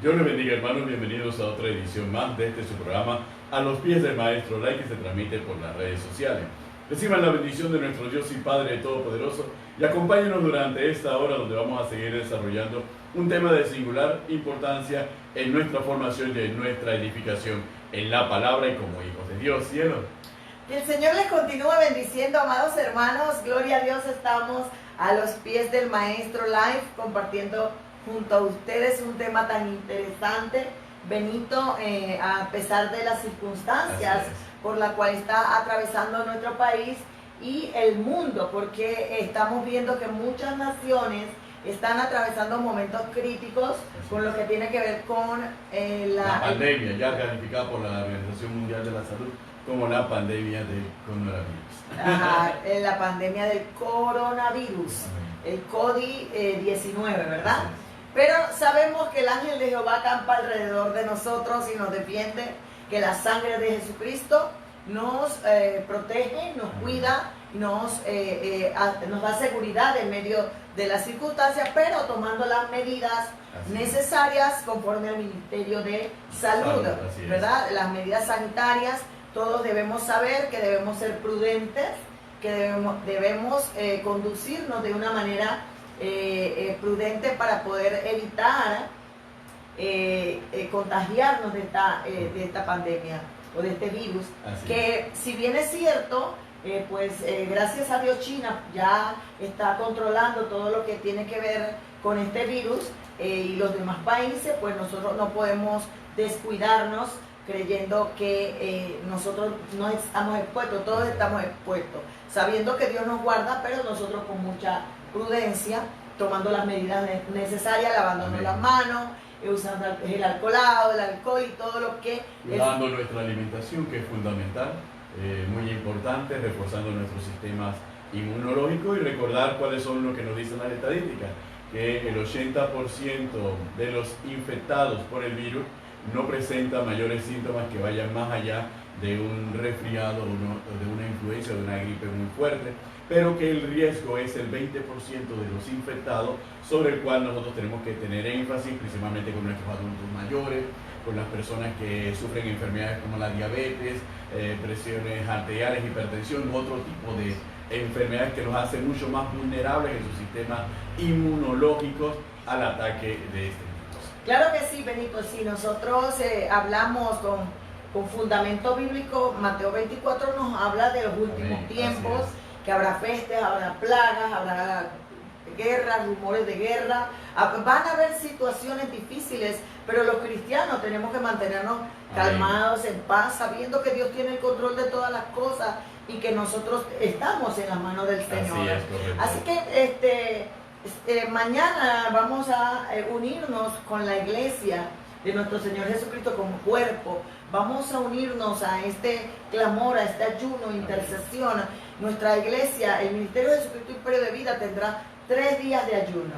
Dios les bendiga, hermanos, bienvenidos a otra edición más de este su programa A los pies del Maestro Lai, que se transmite por las redes sociales. Reciban la bendición de nuestro Dios y Padre Todopoderoso y acompáñenos durante esta hora donde vamos a seguir desarrollando un tema de singular importancia en nuestra formación y en nuestra edificación en la palabra y como hijos de Dios. Cielo. Que el Señor les continúe bendiciendo, amados hermanos. Gloria a Dios, estamos a los pies del Maestro Live compartiendo junto a ustedes un tema tan interesante, Benito, a pesar de las circunstancias por las cuales está atravesando nuestro país y el mundo, porque estamos viendo que muchas naciones están atravesando momentos críticos con lo que tiene que ver con la pandemia, ya calificada por la Organización Mundial de la Salud como la pandemia del coronavirus. La pandemia del coronavirus, el COVID-19, ¿verdad? Pero sabemos que el ángel de Jehová acampa alrededor de nosotros y nos defiende, que la sangre de Jesucristo nos protege, nos cuida, nos da seguridad en medio de las circunstancias, pero tomando las medidas necesarias conforme al Ministerio de Salud, ¿verdad? Las medidas sanitarias. Todos debemos saber que debemos ser prudentes, que debemos conducirnos de una manera prudente para poder evitar contagiarnos de esta pandemia o de este virus. Que si bien es cierto, gracias a Dios China ya está controlando todo lo que tiene que ver con este virus y los demás países, pues nosotros no podemos descuidarnos creyendo que nosotros no estamos expuestos, todos estamos expuestos, sabiendo que Dios nos guarda, pero nosotros con mucha prudencia, tomando las medidas necesarias, lavándonos las manos, usando el alcoholado, el alcohol y todo lo que... Cuidando nuestra alimentación, que es fundamental, muy importante, reforzando nuestros sistemas inmunológicos y recordar cuáles son lo que nos dicen las estadísticas, que el 80% de los infectados por el virus no presenta mayores síntomas que vayan más allá de un resfriado o de una influencia o de una gripe muy fuerte, pero que el riesgo es el 20% de los infectados, sobre el cual nosotros tenemos que tener énfasis, principalmente con nuestros adultos mayores, con las personas que sufren enfermedades como la diabetes, presiones arteriales, hipertensión u otro tipo de enfermedades que nos hacen mucho más vulnerables en sus sistemas inmunológicos al ataque de este virus. Claro que sí, Benito. Si nosotros hablamos con fundamento bíblico, Mateo 24 nos habla de los últimos tiempos, que habrá pestes, habrá plagas, habrá guerras, rumores de guerra, van a haber situaciones difíciles, pero los cristianos tenemos que mantenernos calmados, en paz, sabiendo que Dios tiene el control de todas las cosas y que nosotros estamos en las manos del Señor. Así que mañana vamos a unirnos con la iglesia de nuestro Señor Jesucristo como cuerpo. Vamos a unirnos a este clamor, a este ayuno, intercesión. Nuestra iglesia, el Ministerio de Jesucristo Imperio de Vida, tendrá 3 días de ayuno.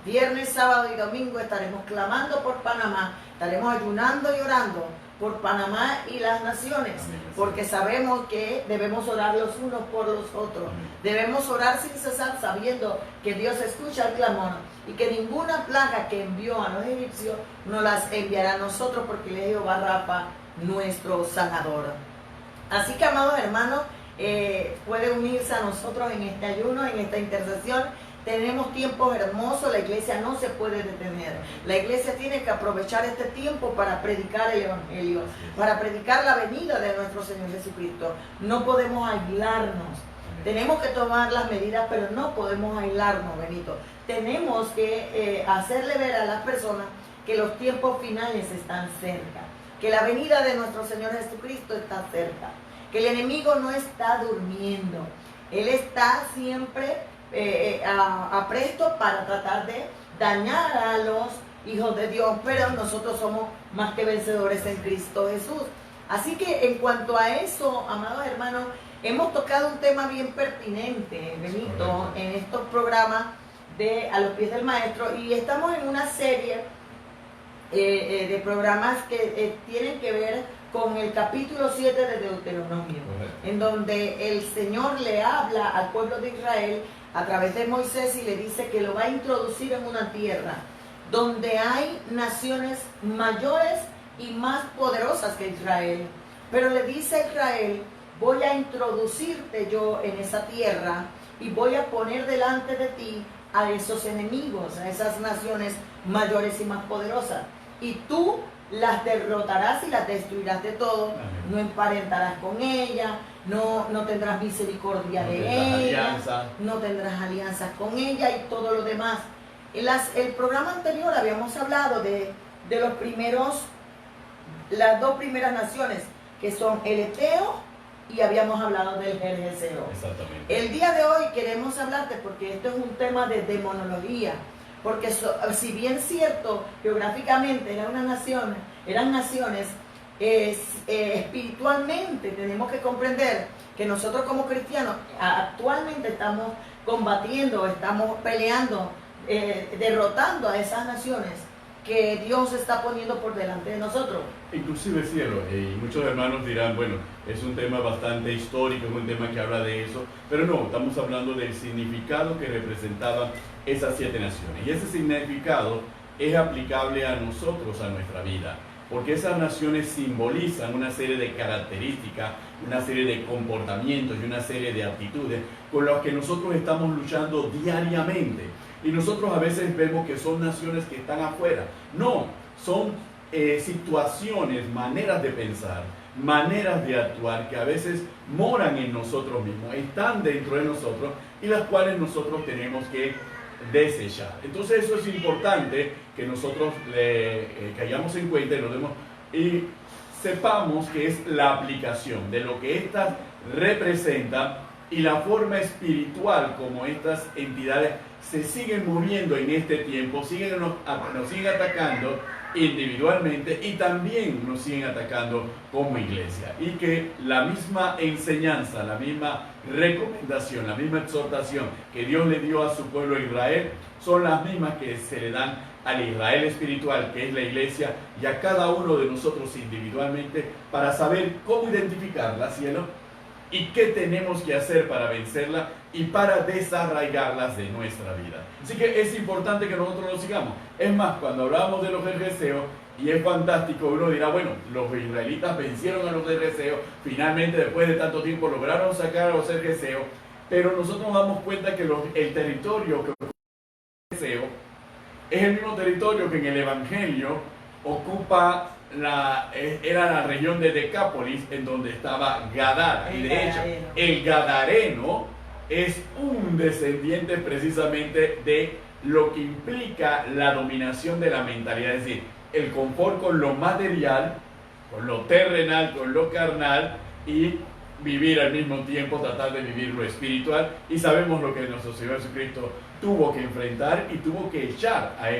Viernes, sábado y domingo estaremos clamando por Panamá. Estaremos ayunando y orando por Panamá y las naciones, porque sabemos que debemos orar los unos por los otros. Debemos orar sin cesar, sabiendo que Dios escucha el clamor y que ninguna plaga que envió a los egipcios no las enviará a nosotros, porque Él es Jehová Rafa, nuestro sanador. Así que, amados hermanos, puede unirse a nosotros en este ayuno, en esta intercesión. Tenemos tiempos hermosos, la iglesia no se puede detener. La iglesia tiene que aprovechar este tiempo para predicar el Evangelio, para predicar la venida de nuestro Señor Jesucristo. No podemos aislarnos. Tenemos que tomar las medidas, pero no podemos aislarnos, Benito. Tenemos que hacerle ver a las personas que los tiempos finales están cerca, que la venida de nuestro Señor Jesucristo está cerca, que el enemigo no está durmiendo. Él está siempre apresto para tratar de dañar a los hijos de Dios, pero nosotros somos más que vencedores en Cristo Jesús. Así que en cuanto a eso, amados hermanos, hemos tocado un tema bien pertinente, Benito, en estos programas de A los pies del Maestro, y estamos en una serie de programas que tienen que ver con el capítulo 7 de Deuteronomio, en donde el Señor le habla al pueblo de Israel a través de Moisés y le dice que lo va a introducir en una tierra donde hay naciones mayores y más poderosas que Israel. Pero le dice a Israel, voy a introducirte yo en esa tierra y voy a poner delante de ti a esos enemigos, a esas naciones mayores y más poderosas. Y tú las derrotarás y las destruirás de todo. Amén. No emparentarás con ella, no tendrás misericordia de ella, no tendrás alianzas con ella y todo lo demás. El programa anterior habíamos hablado de las dos primeras naciones, que son el Eteo, y habíamos hablado del Gergeseo. Exactamente. El día de hoy queremos hablarte, porque esto es un tema de demonología, porque si bien cierto, geográficamente eran naciones, espiritualmente tenemos que comprender que nosotros como cristianos actualmente estamos combatiendo, estamos peleando, derrotando a esas naciones que Dios está poniendo por delante de nosotros. Inclusive, cielo, y muchos hermanos dirán, bueno, es un tema bastante histórico, es un tema que habla de eso, pero no, estamos hablando del significado que representaban esas 7 naciones. Y ese significado es aplicable a nosotros, a nuestra vida, porque esas naciones simbolizan una serie de características, una serie de comportamientos y una serie de actitudes con las que nosotros estamos luchando diariamente. Y nosotros a veces vemos que son naciones que están afuera. No, son situaciones, maneras de pensar, maneras de actuar que a veces moran en nosotros mismos, están dentro de nosotros y las cuales nosotros tenemos que desechar. Entonces eso es importante que nosotros caigamos en cuenta y sepamos que es la aplicación de lo que estas representan y la forma espiritual como estas entidades se siguen moviendo en este tiempo, nos siguen atacando individualmente y también nos siguen atacando como iglesia. Y que la misma enseñanza, la misma recomendación, la misma exhortación que Dios le dio a su pueblo Israel son las mismas que se le dan al Israel espiritual, que es la iglesia, y a cada uno de nosotros individualmente, para saber cómo identificarla, cielo, y qué tenemos que hacer para vencerla y para desarraigarlas de nuestra vida. Así que es importante que nosotros lo sigamos. Es más, cuando hablamos de los gergeseos, y es fantástico, uno dirá, bueno, los israelitas vencieron a los gergeseos, finalmente después de tanto tiempo lograron sacar a los gergeseos, pero nosotros nos damos cuenta que el territorio que ocupa el gergeseo es el mismo territorio que en el Evangelio ocupa era la región de Decápolis, en donde estaba Gadara. Y de hecho, el gadareno es un descendiente precisamente de lo que implica la dominación de la mentalidad, es decir, el confort con lo material, con lo terrenal, con lo carnal, y vivir al mismo tiempo, tratar de vivir lo espiritual. Y sabemos lo que nuestro Señor Jesucristo tuvo que enfrentar y tuvo que echar a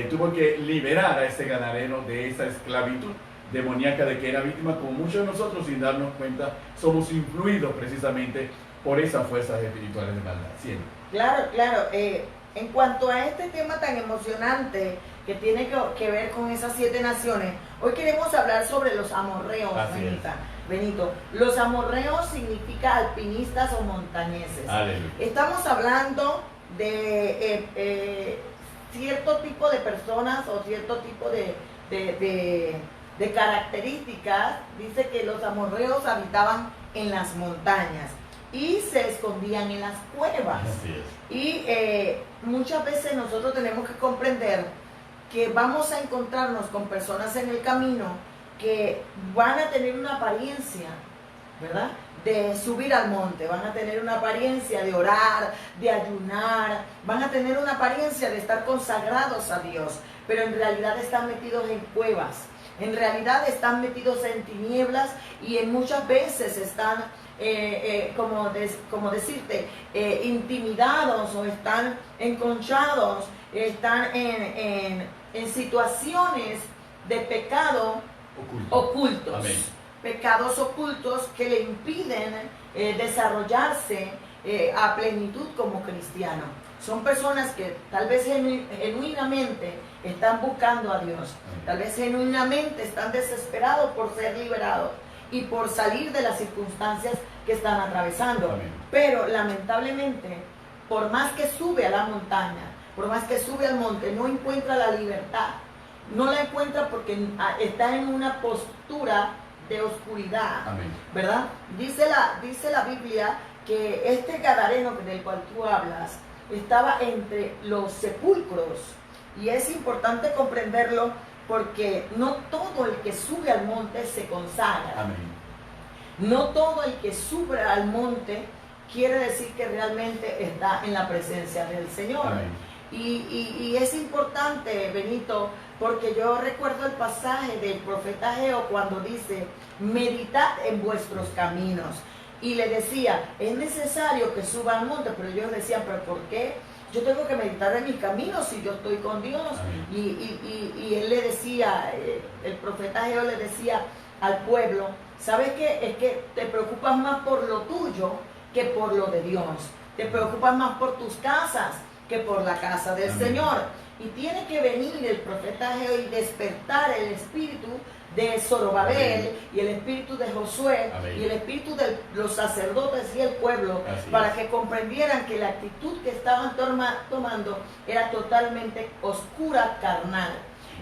tuvo que liberar a ese gadareno de esa esclavitud demoníaca de que era víctima, como muchos de nosotros sin darnos cuenta somos influidos precisamente por esas fuerzas espirituales de maldad. Siempre. Claro. En cuanto a este tema tan emocionante que tiene que ver con esas 7 naciones, hoy queremos hablar sobre los amorreos, Benito. Los amorreos significa alpinistas o montañeses. Aleluya. Estamos hablando de cierto tipo de personas o cierto tipo de características. Dice que los amorreos habitaban en las montañas y se escondían en las cuevas. Así es. Y muchas veces nosotros tenemos que comprender que vamos a encontrarnos con personas en el camino que van a tener una apariencia, ¿verdad?, de subir al monte, van a tener una apariencia de orar, de ayunar, van a tener una apariencia de estar consagrados a Dios, pero en realidad están metidos en cuevas, en realidad están metidos en tinieblas y muchas veces están, intimidados o están enconchados, están en situaciones de pecado ocultos. Amén. Pecados ocultos que le impiden desarrollarse a plenitud como cristiano. Son personas que tal vez genuinamente están buscando a Dios, tal vez genuinamente están desesperados por ser liberados y por salir de las circunstancias que están atravesando. Amén. Pero lamentablemente, por más que sube a la montaña, por más que sube al monte, no encuentra la libertad. No la encuentra porque está en una postura de oscuridad. Amén. ¿Verdad? Dice la Biblia que este gadareno del cual tú hablas estaba entre los sepulcros. Y es importante comprenderlo porque no todo el que sube al monte se consagra. Amén. No todo el que sube al monte quiere decir que realmente está en la presencia del Señor. Amén. Y es importante, Benito, porque yo recuerdo el pasaje del profeta Ageo cuando dice, meditad en vuestros caminos. Y le decía, es necesario que suba al monte, pero ellos decían, ¿pero por qué? Yo tengo que meditar en mis caminos si yo estoy con Dios. Y él le decía, el profeta Ageo le decía al pueblo, ¿sabes qué? Es que te preocupas más por lo tuyo que por lo de Dios. Te preocupas más por tus casas que por la casa del Señor. Y tiene que venir el profeta Ageo y despertar el espíritu de Zorobabel y el espíritu de Josué y el espíritu de los sacerdotes y el pueblo para que comprendieran que la actitud que estaban tomando era totalmente oscura, carnal.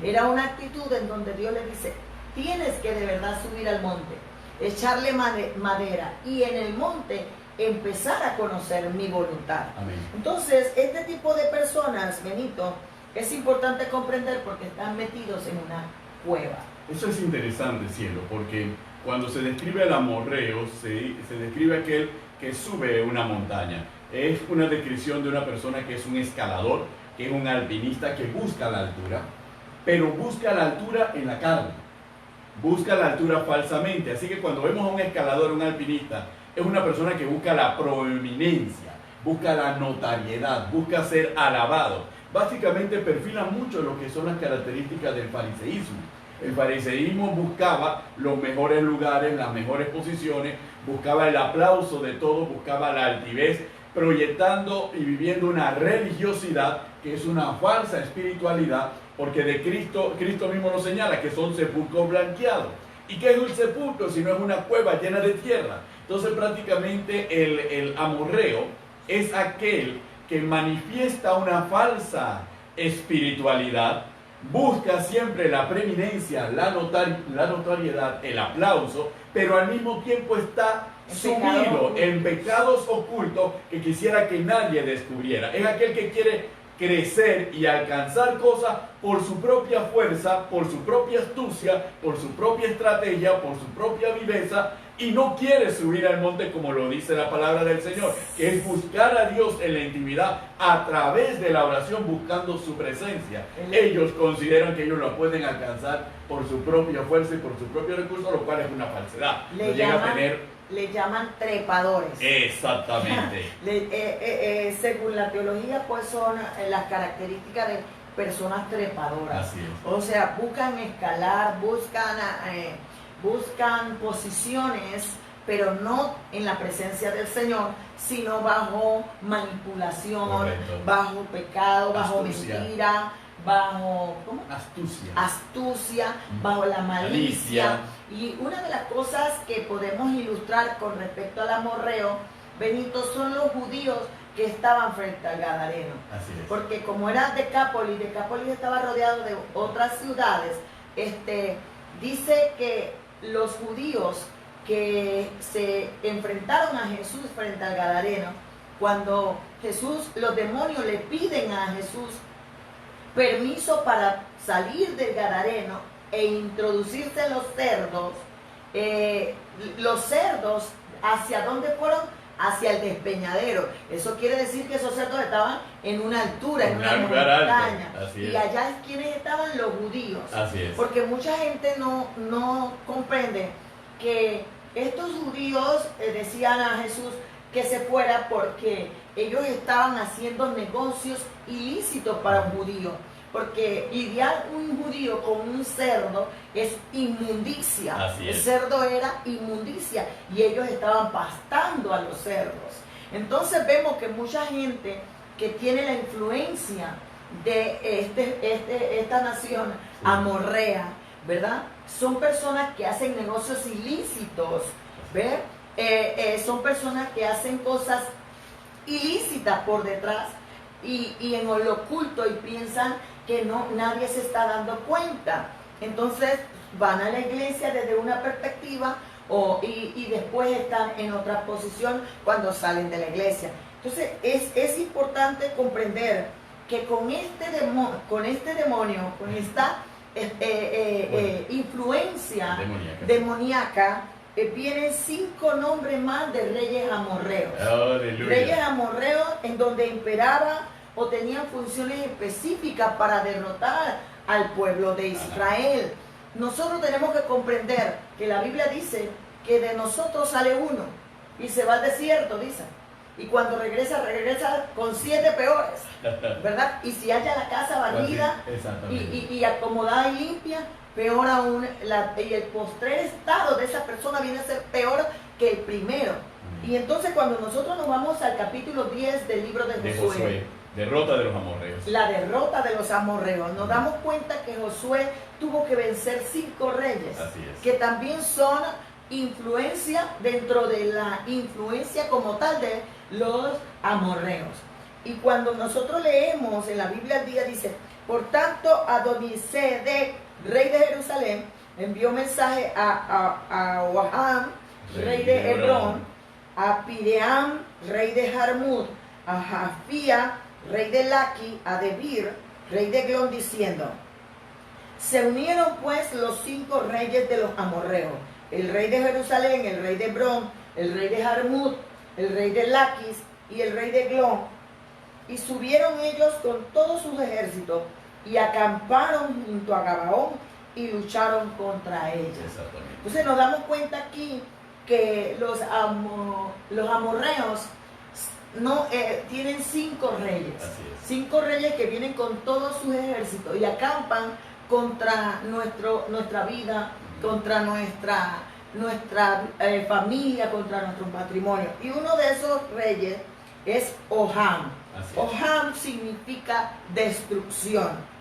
Era una actitud en donde Dios le dice, tienes que de verdad subir al monte, echarle madera y en el monte empezar a conocer mi voluntad. Amén. Entonces, este tipo de personas, Benito, es importante comprender porque están metidos en una cueva. Eso es interesante, cielo, porque cuando se describe el amorreo, se describe aquel que sube una montaña. Es una descripción de una persona que es un escalador, que es un alpinista que busca la altura, pero busca la altura en la carne, busca la altura falsamente. Así que cuando vemos a un escalador, un alpinista, es una persona que busca la proeminencia, busca la notariedad, busca ser alabado. Básicamente perfila mucho lo que son las características del fariseísmo. El fariseísmo buscaba los mejores lugares, las mejores posiciones, buscaba el aplauso de todos, buscaba la altivez, proyectando y viviendo una religiosidad que es una falsa espiritualidad, porque de Cristo mismo lo señala, que son sepulcros blanqueados. ¿Y qué es un sepulcro si no es una cueva llena de tierra? Entonces prácticamente el amorreo es aquel que manifiesta una falsa espiritualidad, busca siempre la preeminencia, la notoriedad, el aplauso, pero al mismo tiempo está sumido en pecados ocultos que quisiera que nadie descubriera. Es aquel que quiere crecer y alcanzar cosas por su propia fuerza, por su propia astucia, por su propia estrategia, por su propia viveza, y no quiere subir al monte como lo dice la palabra del Señor, que es buscar a Dios en la intimidad a través de la oración, buscando su presencia. Ellos consideran que ellos lo pueden alcanzar por su propia fuerza y por su propio recurso, lo cual es una falsedad. Le llaman trepadores. Exactamente. Según la teología, pues son las características de personas trepadoras. Así es. O sea, buscan escalar, buscan posiciones, pero no en la presencia del Señor, sino bajo manipulación, correcto, bajo pecado, bajo astucia, mentira, bajo astucia, bajo la malicia. Y una de las cosas que podemos ilustrar con respecto al amorreo, Benito, son los judíos que estaban frente al Gadareno. Así es. Porque como era Decápolis estaba rodeado de otras ciudades, dice que los judíos que se enfrentaron a Jesús frente al Gadareno, cuando los demonios le piden a Jesús permiso para salir del Gadareno e introducirse los cerdos, ¿hacia dónde fueron? Hacia el despeñadero. Eso quiere decir que esos cerdos estaban en una altura, en una montaña. Y allá quienes estaban los judíos. Así es. Porque mucha gente no comprende que estos judíos decían a Jesús que se fuera porque ellos estaban haciendo negocios ilícitos para un judío. Porque lidiar un judío con un cerdo es inmundicia. Así es. El cerdo era inmundicia y ellos estaban pastando a los cerdos. Entonces vemos que mucha gente que tiene la influencia de esta nación amorrea, ¿verdad? Son personas que hacen negocios ilícitos, ¿ver? Son personas que hacen cosas ilícitas por detrás, y en lo oculto y piensan que no, nadie se está dando cuenta. Entonces van a la iglesia desde una perspectiva y después están en otra posición cuando salen de la iglesia. Entonces es importante comprender que con este demonio, con esta influencia demoníaca, vienen 5 nombres más de reyes amorreos. Aleluya. Reyes amorreos en donde imperaba o tenían funciones específicas para derrotar al pueblo de Israel. Nosotros tenemos que comprender que la Biblia dice que de nosotros sale uno y se va al desierto, dice. Y cuando regresa con 7 peores, ¿verdad? Y si haya la casa barrida y acomodada y limpia, peor aún, y el postrer estado de esa persona viene a ser peor que el primero. Y entonces cuando nosotros nos vamos al capítulo 10 del libro de Josué, derrota de los amorreos. La derrota de los amorreos. Nos damos cuenta que Josué tuvo que vencer 5 reyes, que también son influencia dentro de la influencia como tal de los amorreos. Y cuando nosotros leemos en la Biblia al día, dice: por tanto, Adonisedec, rey de Jerusalén, envió mensaje a Oham, rey de Hebrón, a Piream, rey de Jarmut, a Jafía, rey de Laqui, a Debir, rey de Glón, diciendo: se unieron pues los 5 reyes de los amorreos, el rey de Jerusalén, el rey de Hebrón, el rey de Jarmut, el rey de Laquis y el rey de Glón, y subieron ellos con todos sus ejércitos y acamparon junto a Gabaón y lucharon contra ellos. Entonces nos damos cuenta aquí que los amorreos no tienen 5 reyes, 5 reyes que vienen con todos sus ejércitos y acampan contra nuestra vida, contra nuestra familia, contra nuestro patrimonio. Y uno de esos reyes es Oham. Oham significa destrucción.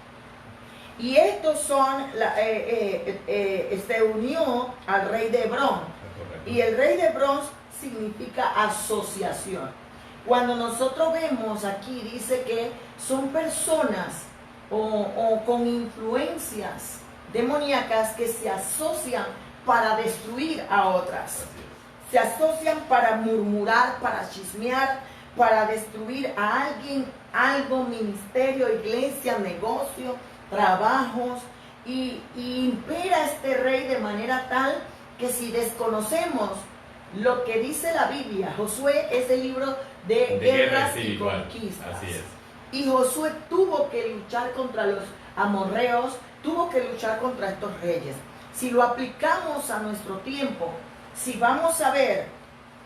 Y estos son, se unió al rey de Hebrón. Y el rey de Hebrón significa asociación. Cuando nosotros vemos aquí, dice que son personas o con influencias demoníacas que se asocian para destruir a otras. Se asocian para murmurar, para chismear, para destruir a alguien, algo, ministerio, iglesia, negocio, trabajos. Y impera este rey de manera tal que si desconocemos lo que dice la Biblia, Josué es el libro de guerras y conquistas. Así es. Y Josué tuvo que luchar contra los amorreos, tuvo que luchar contra estos reyes. Si lo aplicamos a nuestro tiempo, si vamos a ver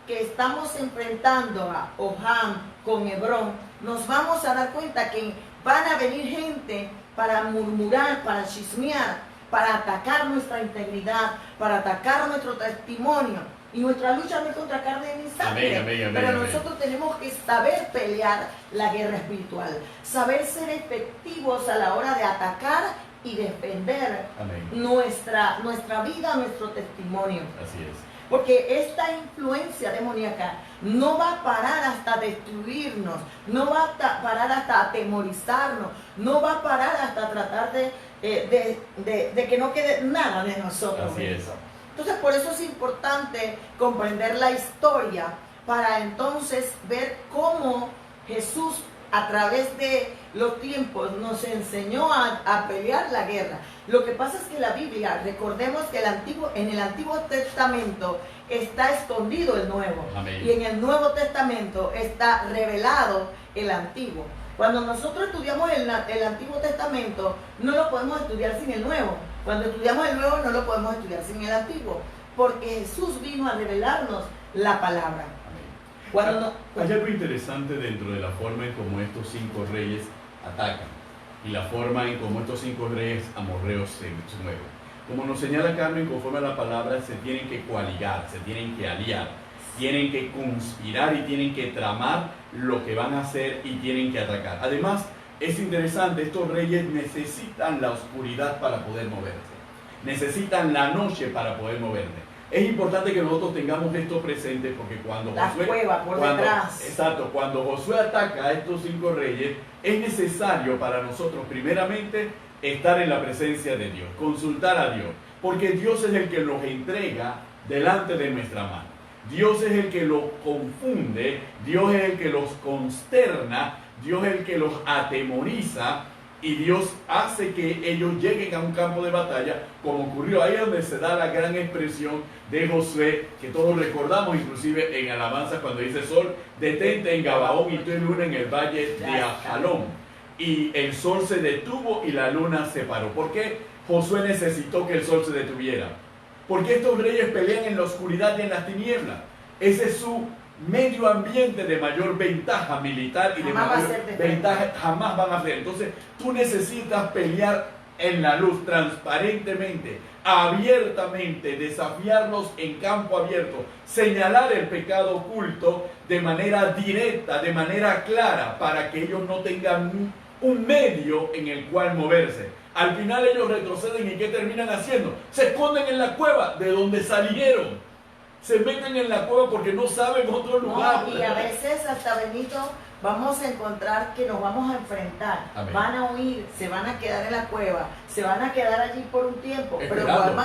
que estamos enfrentando a Oham con Hebrón, nos vamos a dar cuenta que van a venir gente para murmurar, para chismear, para atacar nuestra integridad, para atacar nuestro testimonio. Y nuestra lucha no es contra carne ni sangre. Pero nosotros tenemos que saber pelear la guerra espiritual, saber ser efectivos a la hora de atacar y defender nuestra vida, nuestro testimonio. Así es. Porque esta influencia demoníaca no va a parar hasta destruirnos, no va a parar hasta atemorizarnos, no va a parar hasta tratar de que no quede nada de nosotros. Así es. Entonces, por eso es importante comprender la historia para entonces ver cómo Jesús a través de los tiempos nos enseñó a pelear la guerra. Lo que pasa es que la Biblia, recordemos que en el Antiguo Testamento está escondido el Nuevo. Amén. Y en el Nuevo Testamento está revelado el Antiguo. Cuando nosotros estudiamos el Antiguo Testamento, no lo podemos estudiar sin el Nuevo. Cuando estudiamos el Nuevo, no lo podemos estudiar sin el Antiguo. Porque Jesús vino a revelarnos la palabra. Hay algo interesante dentro de la forma en cómo estos 5 reyes atacan y la forma en cómo estos 5 reyes amorreos se mueven. Como nos señala Carmen, conforme a la palabra, se tienen que coaligar, se tienen que aliar, tienen que conspirar y tienen que tramar lo que van a hacer y tienen que atacar. Además, es interesante, estos reyes necesitan la oscuridad para poder moverse, necesitan la noche para poder moverse. Es importante que nosotros tengamos esto presente porque cuando cuando Josué ataca a estos 5 reyes, es necesario para nosotros primeramente estar en la presencia de Dios, consultar a Dios, porque Dios es el que los entrega delante de nuestra mano. Dios es el que los confunde, Dios es el que los consterna, Dios es el que los atemoriza y Dios hace que ellos lleguen a un campo de batalla, como ocurrió ahí donde se da la gran expresión de Josué, que todos recordamos inclusive en alabanza cuando dice: sol, detente en Gabaón y tú en luna en el valle de Ajalón. Y el sol se detuvo y la luna se paró. ¿Por qué Josué necesitó que el sol se detuviera? Porque estos reyes pelean en la oscuridad y en las tinieblas. Ese es su medio ambiente de mayor ventaja militar y de mayor ventaja jamás van a hacer. Entonces tú necesitas pelear en la luz, transparentemente, abiertamente, desafiarlos en campo abierto, señalar el pecado oculto de manera directa, de manera clara, para que ellos no tengan un medio en el cual moverse. Al final ellos retroceden y ¿qué terminan haciendo? Se esconden en la cueva de donde salieron. Se meten en la cueva porque no saben otro lugar. No, y a veces hasta, Benito, vamos a encontrar que nos vamos a enfrentar. Amén. Van a huir, se van a quedar en la cueva, se van a quedar allí por un tiempo, esperando. Pero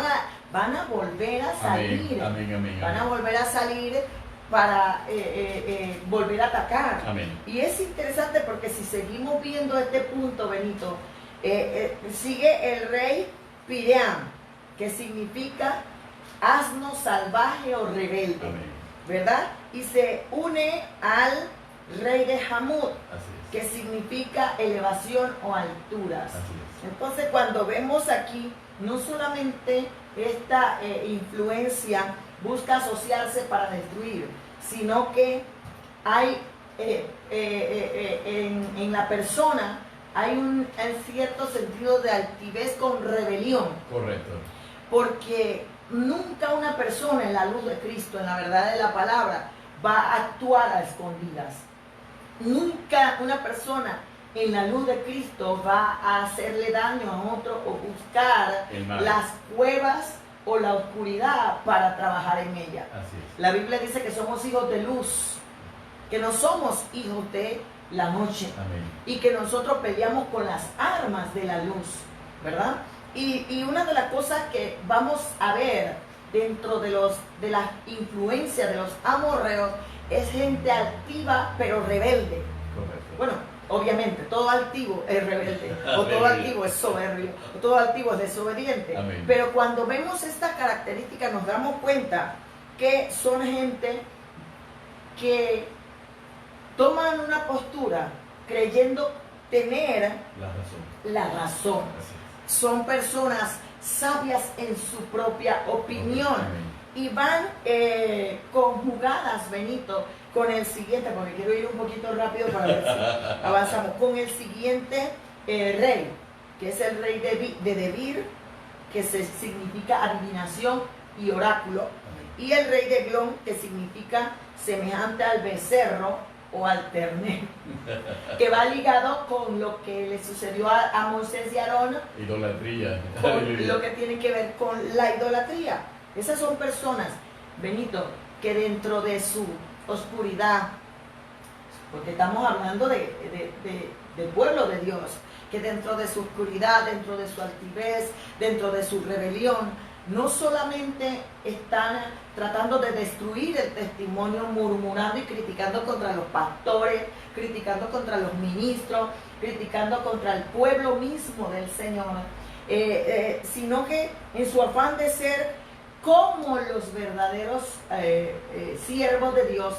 van a volver a salir. Amén. Van a volver a salir para volver a atacar. Amén. Y es interesante porque si seguimos viendo este punto, Benito, sigue el rey Piream, que significa asno salvaje o rebelde. Amén. ¿Verdad? Y se une al rey de Jamud, que significa elevación o alturas. Entonces, cuando vemos aquí, no solamente esta influencia busca asociarse para destruir, sino que hay en la persona hay un cierto sentido de altivez con rebelión. Correcto. Porque nunca una persona en la luz de Cristo, en la verdad de la palabra, va a actuar a escondidas. Nunca una persona en la luz de Cristo va a hacerle daño a otro o buscar las cuevas o la oscuridad para trabajar en ella. Así es. La Biblia dice que somos hijos de luz, que no somos hijos de la noche. Amén. Y que nosotros peleamos con las armas de la luz, ¿verdad? Y una de las cosas que vamos a ver dentro de la influencia de los amorreos es gente altiva pero rebelde. Correcto. Bueno, obviamente todo altivo es rebelde, o todo altivo es soberbio, o todo altivo es desobediente. Amén. Pero cuando vemos esta característica nos damos cuenta que son gente que toman una postura creyendo tener la razón. Son personas sabias en su propia opinión. Y van conjugadas, Benito, con el siguiente, porque quiero ir un poquito rápido para ver si avanzamos, con el siguiente rey, que es el rey de Debir, que significa adivinación y oráculo, y el rey de Glón, que significa semejante al becerro o al ternero, que va ligado con lo que le sucedió a Moisés y Aarón, idolatría, con lo que tiene que ver con la idolatría. Esas son personas, Benito, que dentro de su oscuridad, porque estamos hablando del pueblo de Dios, que dentro de su oscuridad, dentro de su altivez, dentro de su rebelión, no solamente están tratando de destruir el testimonio, murmurando y criticando contra los pastores, criticando contra los ministros, criticando contra el pueblo mismo del Señor, sino que en su afán de ser como los verdaderos siervos de Dios,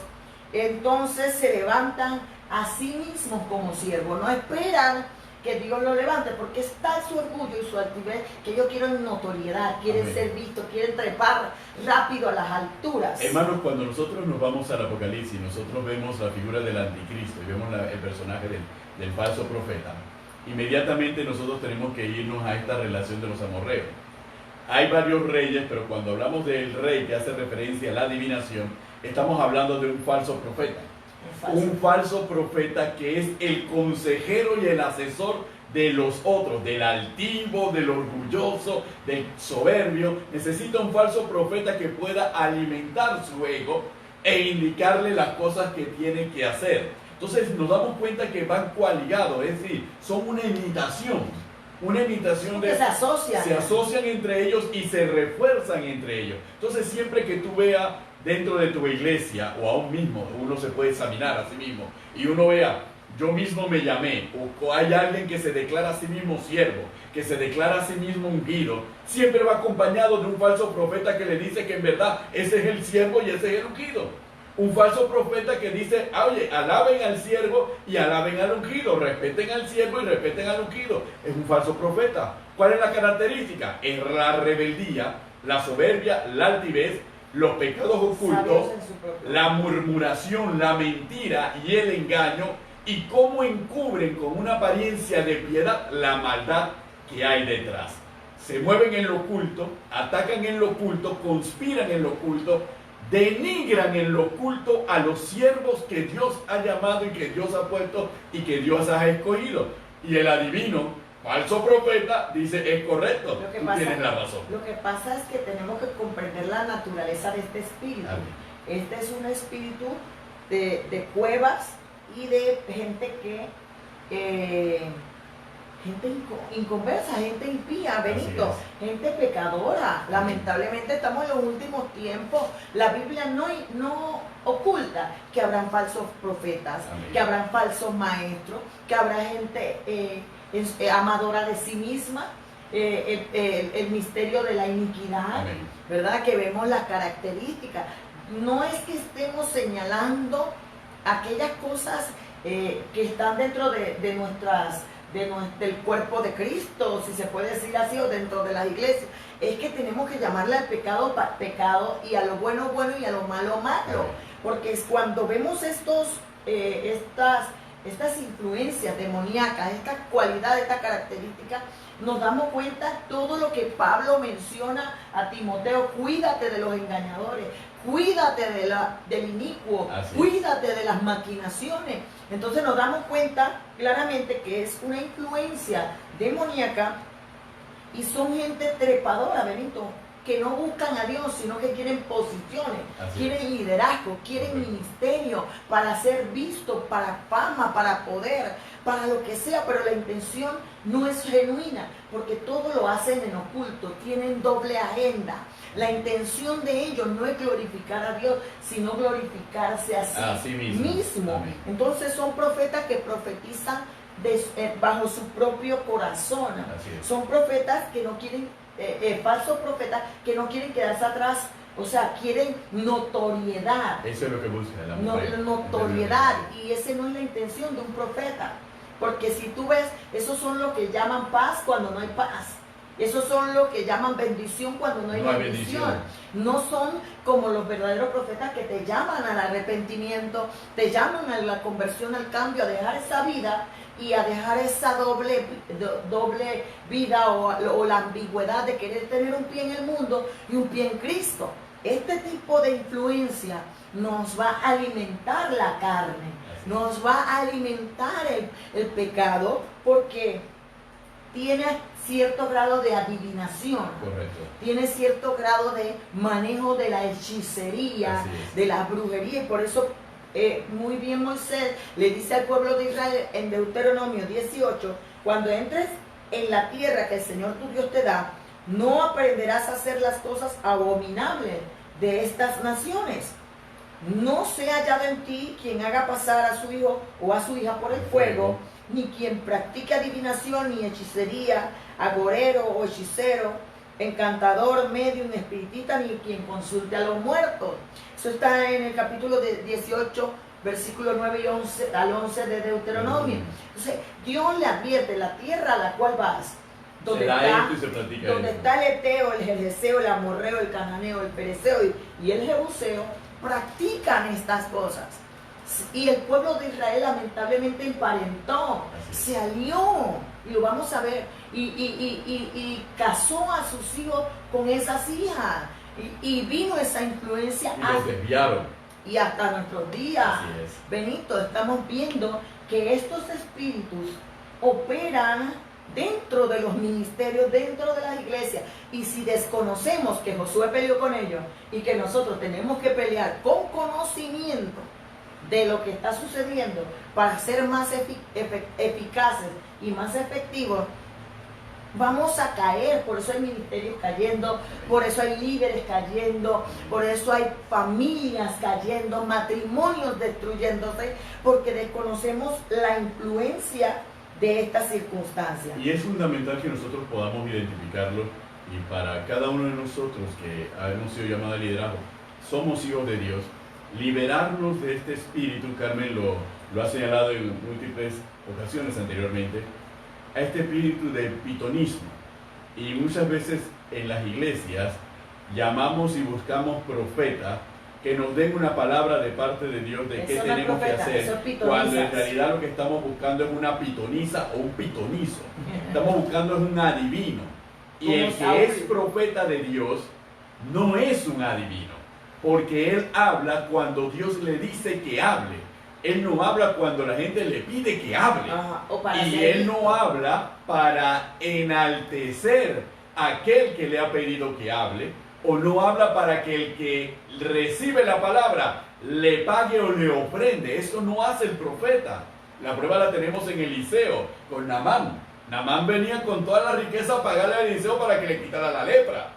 entonces se levantan a sí mismos como siervos, no esperan que Dios lo levante, porque está su orgullo y su altivez, que ellos quieren notoriedad, quieren Amén. ser vistos, quieren trepar rápido a las alturas. Hermanos, cuando nosotros nos vamos al Apocalipsis, nosotros vemos la figura del anticristo y vemos el personaje del falso profeta, inmediatamente nosotros tenemos que irnos a esta relación de los amorreos. Hay varios reyes, pero cuando hablamos del rey que hace referencia a la adivinación, estamos hablando de un falso profeta. Un falso profeta que es el consejero y el asesor de los otros, del altivo, del orgulloso, del soberbio. Necesita un falso profeta que pueda alimentar su ego e indicarle las cosas que tiene que hacer. Entonces nos damos cuenta que van coaligados, es decir, son una imitación de... Se asocian entre ellos y se refuerzan entre ellos. Entonces siempre que tú veas dentro de tu iglesia o aún mismo, uno se puede examinar a sí mismo y uno vea, yo mismo me llamé, o hay alguien que se declara a sí mismo siervo, que se declara a sí mismo ungido, siempre va acompañado de un falso profeta que le dice que en verdad ese es el siervo y ese es el ungido. Un falso profeta que dice, oye, alaben al siervo y alaben al ungido, respeten al siervo y respeten al ungido. Es un falso profeta. ¿Cuál es la característica? Es la rebeldía, la soberbia, la altivez, los pecados ocultos, la murmuración, la mentira y el engaño, y cómo encubren con una apariencia de piedad la maldad que hay detrás. Se mueven en lo oculto, atacan en lo oculto, conspiran en lo oculto, denigran en lo oculto a los siervos que Dios ha llamado y que Dios ha puesto y que Dios ha escogido. Y el adivino, falso profeta, dice, es correcto, tú tienes la razón. Lo que pasa es que tenemos que comprender la naturaleza de este espíritu. Este es un espíritu de cuevas y de gente que... gente inconversa, gente impía, Benito, gente pecadora. Lamentablemente estamos en los últimos tiempos. La Biblia no oculta que habrán falsos profetas, que habrán falsos maestros, que habrá gente amadora de sí misma, el misterio de la iniquidad, ¿verdad? Que vemos las características. No es que estemos señalando aquellas cosas que están dentro del cuerpo de Cristo, si se puede decir así, o dentro de las iglesias. Es que tenemos que llamarle al pecado pecado y a lo bueno bueno y a lo malo malo, porque es cuando vemos estas influencias demoníacas, estas cualidades, estas características, nos damos cuenta todo lo que Pablo menciona a Timoteo: cuídate de los engañadores, cuídate del inicuo, cuídate de las maquinaciones. Entonces nos damos cuenta claramente que es una influencia demoníaca y son gente trepadora, Benito, que no buscan a Dios, sino que quieren posiciones, quieren liderazgo, quieren ministerio para ser visto, para fama, para poder, para lo que sea, pero la intención no es genuina, porque todo lo hacen en oculto, tienen doble agenda. La intención de ellos no es glorificar a Dios, sino glorificarse a sí mismo. Entonces son profetas que profetizan bajo su propio corazón. Son profetas que no quieren, falsos profetas que no quieren quedarse atrás, o sea, quieren notoriedad. Eso es lo que busca la mujer. Notoriedad, y esa no es la intención de un profeta. Porque si tú ves, esos son los que llaman paz cuando no hay paz. Esos son los que llaman bendición cuando no hay bendición. No son como los verdaderos profetas que te llaman al arrepentimiento, te llaman a la conversión, al cambio, a dejar esa vida y a dejar esa doble vida o la ambigüedad de querer tener un pie en el mundo y un pie en Cristo. Este tipo de influencia nos va a alimentar la carne, nos va a alimentar el pecado, porque tiene cierto grado de adivinación. Correcto. Tiene cierto grado de manejo de la hechicería, de la brujería, y por eso muy bien Moisés le dice al pueblo de Israel en Deuteronomio 18: cuando entres en la tierra que el Señor tu Dios te da, no aprenderás a hacer las cosas abominables de estas naciones. No sea hallado en ti quien haga pasar a su hijo o a su hija por el fuego, ni quien practique adivinación, ni hechicería, agorero o hechicero, encantador, medium, espiritista, ni quien consulte a los muertos. Eso está en el capítulo 18, versículos 9 y 11 al 11 de Deuteronomio. Entonces, Dios le advierte: la tierra a la cual vas, donde está el Eteo, el Jerjeseo, el Amorreo, el Cananeo, el Pereceo y el Jebuseo, practican estas cosas. Y el pueblo de Israel lamentablemente emparentó, se alió, y lo vamos a ver, y casó a sus hijos con esas hijas, y vino esa influencia. Y los desviaron. Y hasta nuestros días, Benito, estamos viendo que estos espíritus operan dentro de los ministerios, dentro de las iglesias. Y si desconocemos que Josué peleó con ellos y que nosotros tenemos que pelear con conocimiento de lo que está sucediendo para ser más eficaces y más efectivos, vamos a caer. Por eso hay ministerios cayendo, por eso hay líderes cayendo, por eso hay familias cayendo, matrimonios destruyéndose, porque desconocemos la influencia de estas circunstancias. Y es fundamental que nosotros podamos identificarlo, y para cada uno de nosotros que hemos sido llamados a liderazgo, somos hijos de Dios, liberarnos de este espíritu. Carmen lo ha señalado en múltiples ocasiones anteriormente, a este espíritu de pitonismo. Y muchas veces en las iglesias llamamos y buscamos profetas que nos den una palabra de parte de Dios de qué tenemos que hacer, cuando en realidad lo que estamos buscando es una pitonisa o un pitonizo. Estamos buscando es un adivino. Y el que es profeta de Dios no es un adivino, porque él habla cuando Dios le dice que hable. Él no habla cuando la gente le pide que hable. Y él no habla para enaltecer a aquel que le ha pedido que hable, o no habla para que el que recibe la palabra le pague o le ofrende. Eso no hace el profeta. La prueba la tenemos en Eliseo, con Naamán. Naamán venía con toda la riqueza a pagarle a Eliseo para que le quitara la lepra.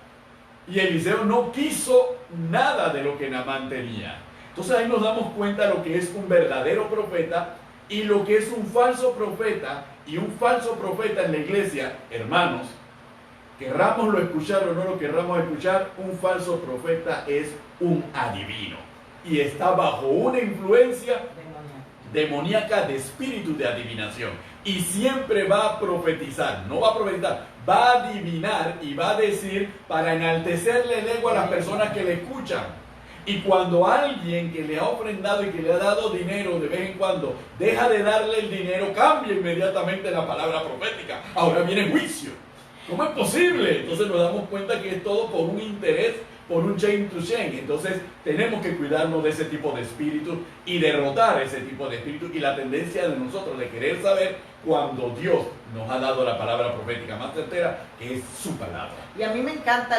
Y Eliseo no quiso nada de lo que Naamán tenía. Entonces ahí nos damos cuenta de lo que es un verdadero profeta y lo que es un falso profeta. Y un falso profeta en la iglesia, hermanos, querrámoslo escuchar o no lo querramos escuchar, un falso profeta es un adivino y está bajo una influencia demoníaca de espíritu de adivinación, y siempre va a profetizar, no va a profetizar, va a adivinar y va a decir para enaltecerle el ego a las personas que le escuchan. Y cuando alguien que le ha ofrendado y que le ha dado dinero de vez en cuando deja de darle el dinero, cambia inmediatamente la palabra profética. Ahora viene juicio. ¿Cómo es posible? Entonces nos damos cuenta que es todo por un interés, por un chain to chain. Entonces tenemos que cuidarnos de ese tipo de espíritu y derrotar ese tipo de espíritu, y la tendencia de nosotros de querer saber cuando Dios nos ha dado la palabra profética más certera, que es su palabra. Y a mí me encanta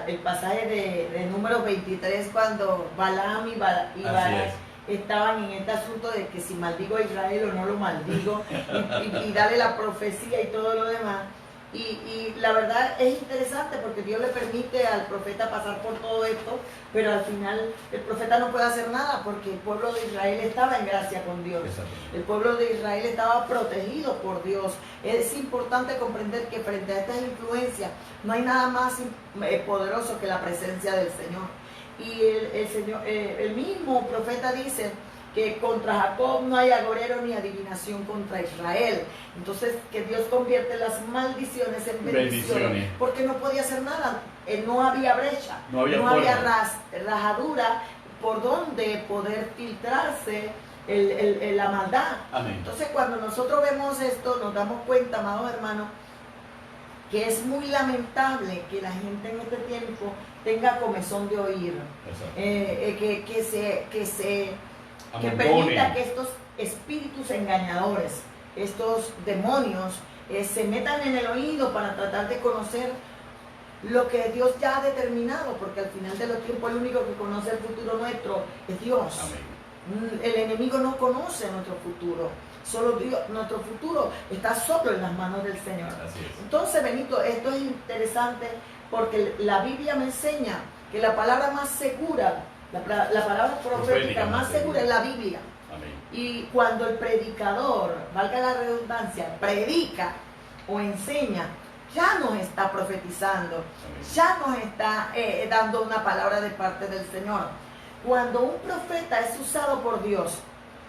el pasaje de Números 23, cuando Balaam y Balak estaban en este asunto de que si maldigo a Israel o no lo maldigo, y darle la profecía y todo lo demás. Y la verdad es interesante porque Dios le permite al profeta pasar por todo esto, pero al final el profeta no puede hacer nada porque el pueblo de Israel estaba en gracia con Dios. El pueblo de Israel estaba protegido por Dios. Es importante comprender que frente a estas influencias no hay nada más poderoso que la presencia del Señor. Y el mismo profeta dice que contra Jacob no hay agorero ni adivinación contra Israel. Entonces, que Dios convierte las maldiciones en bendiciones, porque no podía hacer nada. No había brecha, no había rajadura por donde poder filtrarse la maldad. Amén. Entonces, cuando nosotros vemos esto, nos damos cuenta, amados hermanos, que es muy lamentable que la gente en este tiempo tenga comezón de oír, que permita que estos espíritus engañadores, estos demonios, se metan en el oído para tratar de conocer lo que Dios ya ha determinado, porque al final de los tiempos el único que conoce el futuro nuestro es Dios. Amén. El enemigo no conoce nuestro futuro, solo Dios. Nuestro futuro está solo en las manos del Señor. Así es. Entonces, Benito, esto es interesante porque la Biblia me enseña que la palabra más segura, la palabra profética más segura es la Biblia. Amén. Y cuando el predicador, valga la redundancia, predica o enseña, ya nos está profetizando. Amén. Ya nos está dando una palabra de parte del Señor. Cuando un profeta es usado por Dios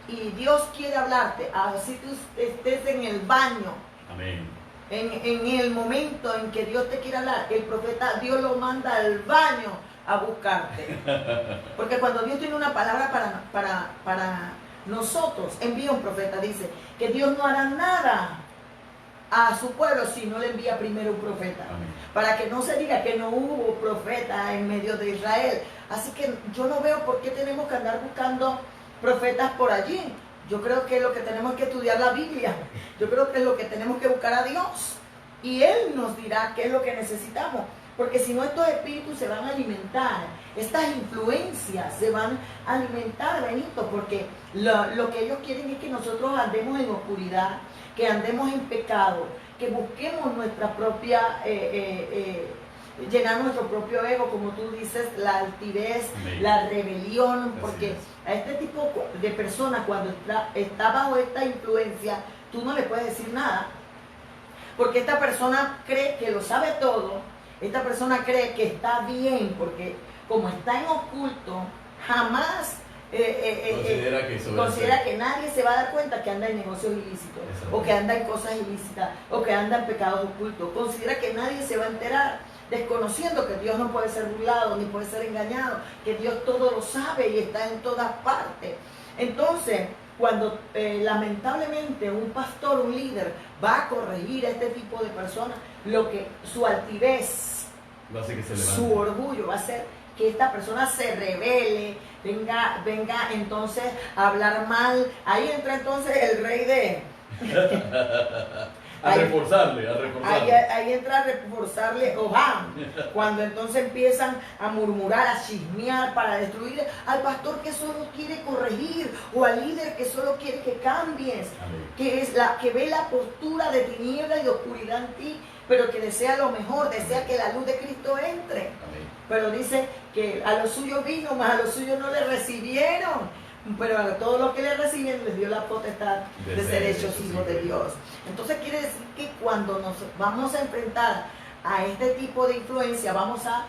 y Dios quiere hablarte, así tú estés en el baño, amén, en el momento en que Dios te quiere hablar, el profeta, Dios lo manda al baño a buscarte. Porque cuando Dios tiene una palabra para nosotros, envía un profeta. Dice que Dios no hará nada a su pueblo si no le envía primero un profeta. Amén. Para que no se diga que no hubo profeta en medio de Israel. Así que yo no veo por qué tenemos que andar buscando profetas por allí. Yo creo que lo que tenemos que estudiar la Biblia. Yo creo que es lo que tenemos que buscar a Dios. Y Él nos dirá qué es lo que necesitamos. Porque si no, estos espíritus se van a alimentar. Estas influencias se van a alimentar, Benito. Porque lo que ellos quieren es que nosotros andemos en oscuridad, que andemos en pecado, que busquemos nuestra propia... llenar nuestro propio ego, como tú dices, la altivez, amén, la rebelión, porque a este tipo de personas cuando está bajo esta influencia, tú no le puedes decir nada, porque esta persona cree que lo sabe todo, esta persona cree que está bien, porque como está en oculto, jamás considera que nadie se va a dar cuenta que anda en negocios ilícitos, o que anda en cosas ilícitas, o que anda en pecados ocultos. Considera que nadie se va a enterar, desconociendo que Dios no puede ser burlado ni puede ser engañado, que Dios todo lo sabe y está en todas partes. Entonces, cuando lamentablemente un pastor, un líder, va a corregir a este tipo de personas, su altivez, va a hacer que se levante, su orgullo va a hacer que esta persona se revele, venga entonces a hablar mal. Ahí entra entonces el rey de... reforzarle. Ahí entra a reforzarle Oham, cuando entonces empiezan a murmurar, a chismear para destruir al pastor que solo quiere corregir, o al líder que solo quiere que cambies, que ve la postura de tiniebla y de oscuridad en ti, pero que desea lo mejor, desea que la luz de Cristo entre. Amén. Pero dice que a los suyos vino, mas a los suyos no le recibieron. Pero a todos los que le reciben les dio la potestad de ser hechos hijos de Dios. Entonces quiere decir que cuando nos vamos a enfrentar a este tipo de influencia, vamos a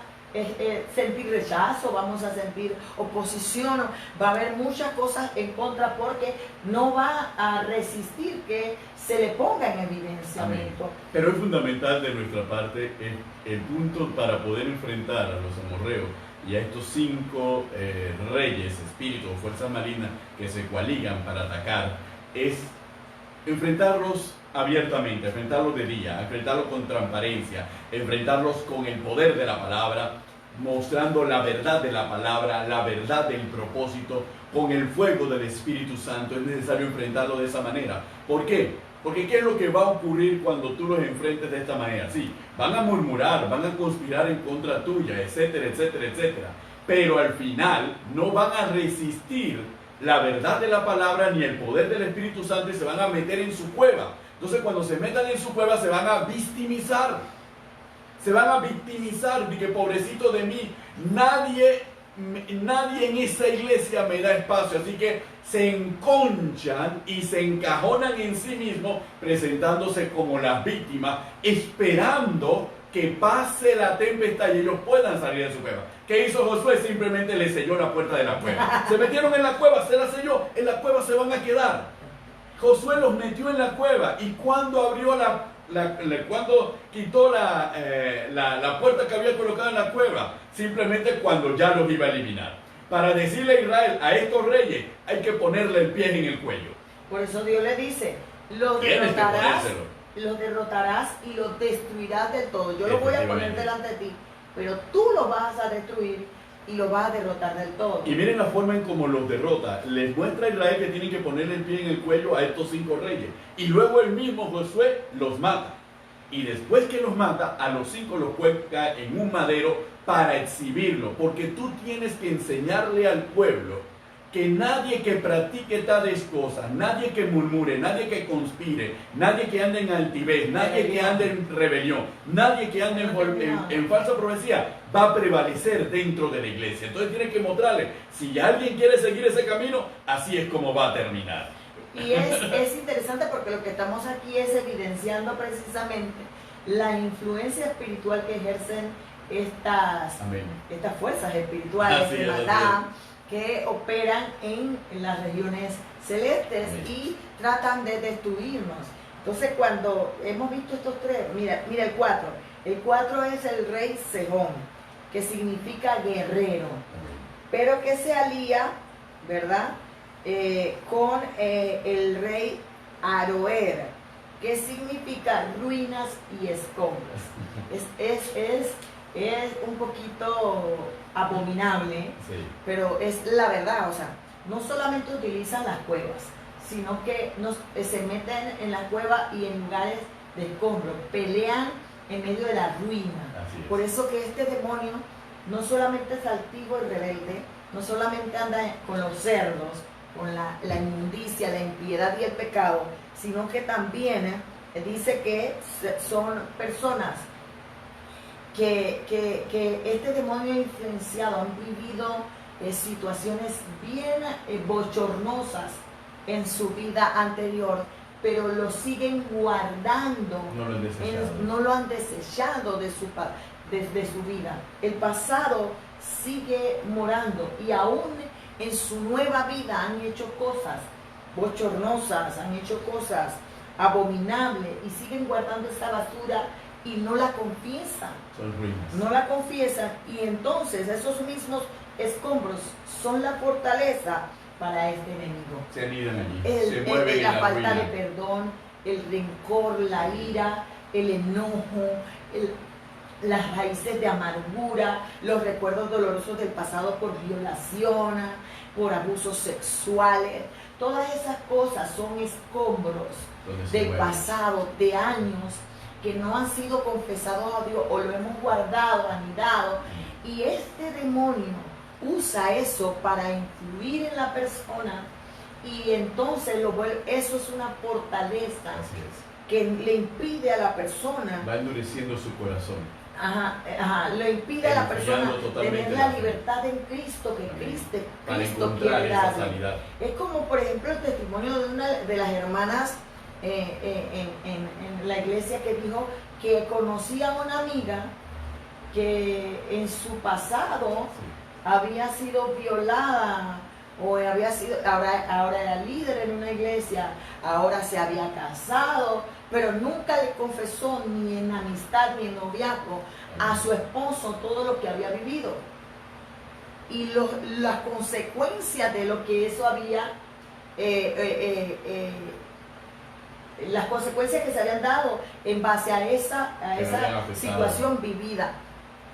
sentir rechazo, vamos a sentir oposición, va a haber muchas cosas en contra, porque no va a resistir que se le ponga en evidencia. Pero es fundamental de nuestra parte el punto para poder enfrentar a los amorreos y a estos 5 reyes, espíritus o fuerzas malignas que se coaligan para atacar, es enfrentarlos abiertamente, enfrentarlos de día, enfrentarlos con transparencia, enfrentarlos con el poder de la palabra, mostrando la verdad de la palabra, la verdad del propósito, con el fuego del Espíritu Santo. Es necesario enfrentarlo de esa manera. ¿Por qué? Porque ¿qué es lo que va a ocurrir cuando tú los enfrentes de esta manera? Sí, van a murmurar, van a conspirar en contra tuya, etcétera, etcétera, etcétera. Pero al final no van a resistir la verdad de la palabra ni el poder del Espíritu Santo y se van a meter en su cueva. Entonces cuando se metan en su cueva se van a victimizar. Se van a victimizar de que pobrecito de mí, nadie en esa iglesia me da espacio, así que se enconchan y se encajonan en sí mismos, presentándose como las víctimas, esperando que pase la tempestad y ellos puedan salir de su cueva. ¿Qué hizo Josué? Simplemente le selló la puerta de la cueva. Se metieron en la cueva, se la selló, en la cueva se van a quedar. Josué los metió en la cueva, y cuando abrió cuando quitó la puerta que había colocado en la cueva, simplemente cuando ya los iba a eliminar. Para decirle a Israel, a estos reyes, hay que ponerle el pie en el cuello. Por eso Dios le dice, los derrotarás y los destruirás del todo. Yo los voy a poner delante de ti, pero tú los vas a destruir y los vas a derrotar del todo. Y miren la forma en cómo los derrota. Les muestra a Israel que tienen que ponerle el pie en el cuello a estos 5 reyes. Y luego el mismo Josué los mata. Y después que los mata, a los 5 los cuelga en un madero para exhibirlo. Porque tú tienes que enseñarle al pueblo que nadie que practique tales cosas, nadie que murmure, nadie que conspire, nadie que ande en altivez, nadie que ande en rebelión, nadie que ande en falsa profecía, va a prevalecer dentro de la iglesia. Entonces tienes que mostrarle, si alguien quiere seguir ese camino, así es como va a terminar. Y es interesante porque lo que estamos aquí es evidenciando precisamente la influencia espiritual que ejercen estas fuerzas espirituales de maldad, que operan en las regiones celestes. Amén. Y tratan de destruirnos. Entonces cuando hemos visto estos 3, mira el 4. El 4 es el rey Sehón, que significa guerrero, pero que se alía, ¿verdad? Con el rey Aroer, que significa ruinas y escombros. Es un poquito abominable, sí, pero es la verdad. O sea, no solamente utilizan las cuevas, sino que se meten en la cueva y en lugares de escombros, pelean en medio de la ruina. Por eso que este demonio no solamente es altivo y rebelde, no solamente anda con los cerdos, con la inmundicia, la impiedad y el pecado, sino que también dice que son personas que este demonio ha influenciado, han vivido situaciones bien bochornosas en su vida anterior, pero lo siguen guardando, no lo han desechado de su vida. El pasado sigue morando y aún en su nueva vida han hecho cosas bochornosas, han hecho cosas abominables y siguen guardando esa basura y no la confiesan. Son ruinas. No la confiesan y entonces esos mismos escombros son la fortaleza para este enemigo. Se anidan allí, se mueven la falta de perdón, el rencor, la ira, el enojo, las raíces de amargura, los recuerdos dolorosos del pasado por violación, por abusos sexuales. Todas esas cosas son escombros del pasado, de años que no han sido confesados a Dios o lo hemos guardado, anidado. Y este demonio usa eso para influir en la persona y entonces eso es una fortaleza que le impide a la persone. Va endureciendo su corazón. Le impide a la persona tener la libertad en Cristo, que Cristo quiere darle. Es como por ejemplo el testimonio de una de las hermanas en la iglesia que dijo que conocía a una amiga que en su pasado había sido violada o había sido, ahora era líder en una iglesia, ahora se había casado, pero nunca le confesó ni en amistad ni en noviazgo a su esposo todo lo que había vivido. Y las consecuencias de lo que eso había, las consecuencias que se habían dado en base a esa situación vivida.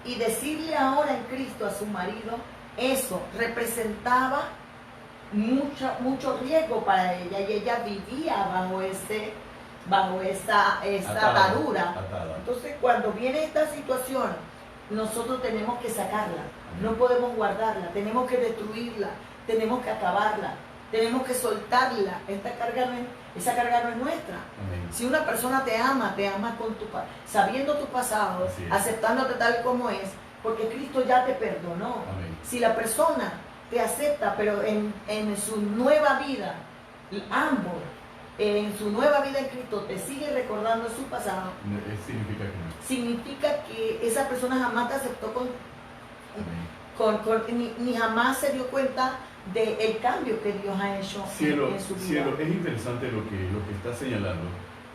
Y decirle ahora en Cristo a su marido, eso representaba mucho riesgo para ella y ella vivía bajo esa atadura. Entonces cuando viene esta situación, nosotros tenemos que sacarla, no podemos guardarla, tenemos que destruirla, tenemos que acabarla, tenemos que soltarla. Esa carga no es nuestra. Amén. Si una persona te ama sabiendo tu pasado, aceptándote tal como es, porque Cristo ya te perdonó. Amén. Si la persona te acepta, pero en su nueva vida, ambos, en su nueva vida en Cristo, te sigue recordando su pasado, significa que esa persona jamás te aceptó ni jamás se dio cuenta del cambio que Dios ha hecho en su vida. Cielo, es interesante lo que está señalando,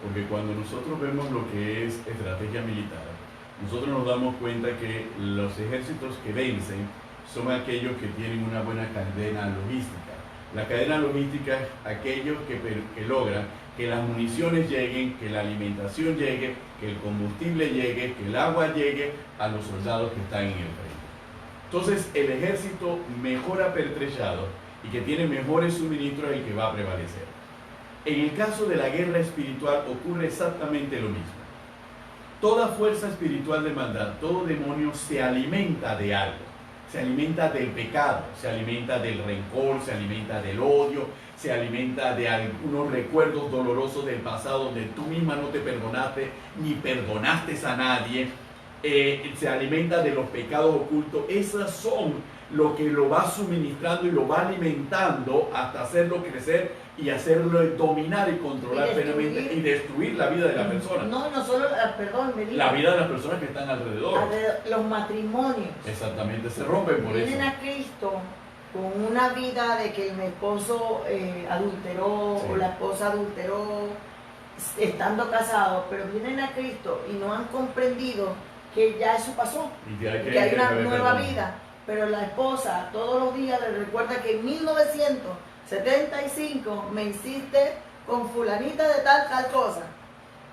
porque cuando nosotros vemos lo que es estrategia militar, nosotros nos damos cuenta que los ejércitos que vencen son aquellos que tienen una buena cadena logística. La cadena logística es aquellos que logran que las municiones lleguen, que la alimentación llegue, que el combustible llegue, que el agua llegue a los soldados que están en el frente. Entonces, el ejército mejor apertrechado y que tiene mejores suministros es el que va a prevalecer. En el caso de la guerra espiritual ocurre exactamente lo mismo. Toda fuerza espiritual de maldad, todo demonio se alimenta de algo. Se alimenta del pecado, se alimenta del rencor, se alimenta del odio, se alimenta de algunos recuerdos dolorosos del pasado donde tú misma no te perdonaste ni perdonaste a nadie. Se alimenta de los pecados ocultos. Esas son lo que lo va suministrando y lo va alimentando hasta hacerlo crecer y hacerlo dominar y controlar plenamente y destruir la vida de la persona. No solo, la vida de las personas que están alrededor. Los matrimonios. Exactamente, se rompen por eso. Vienen a Cristo con una vida de que el esposo adulteró o la esposa adulteró estando casados, pero vienen a Cristo y no han comprendido que ya eso pasó, que hay una nueva vida. Pero la esposa todos los días le recuerda que en 1975 me hiciste con fulanita de tal cosa.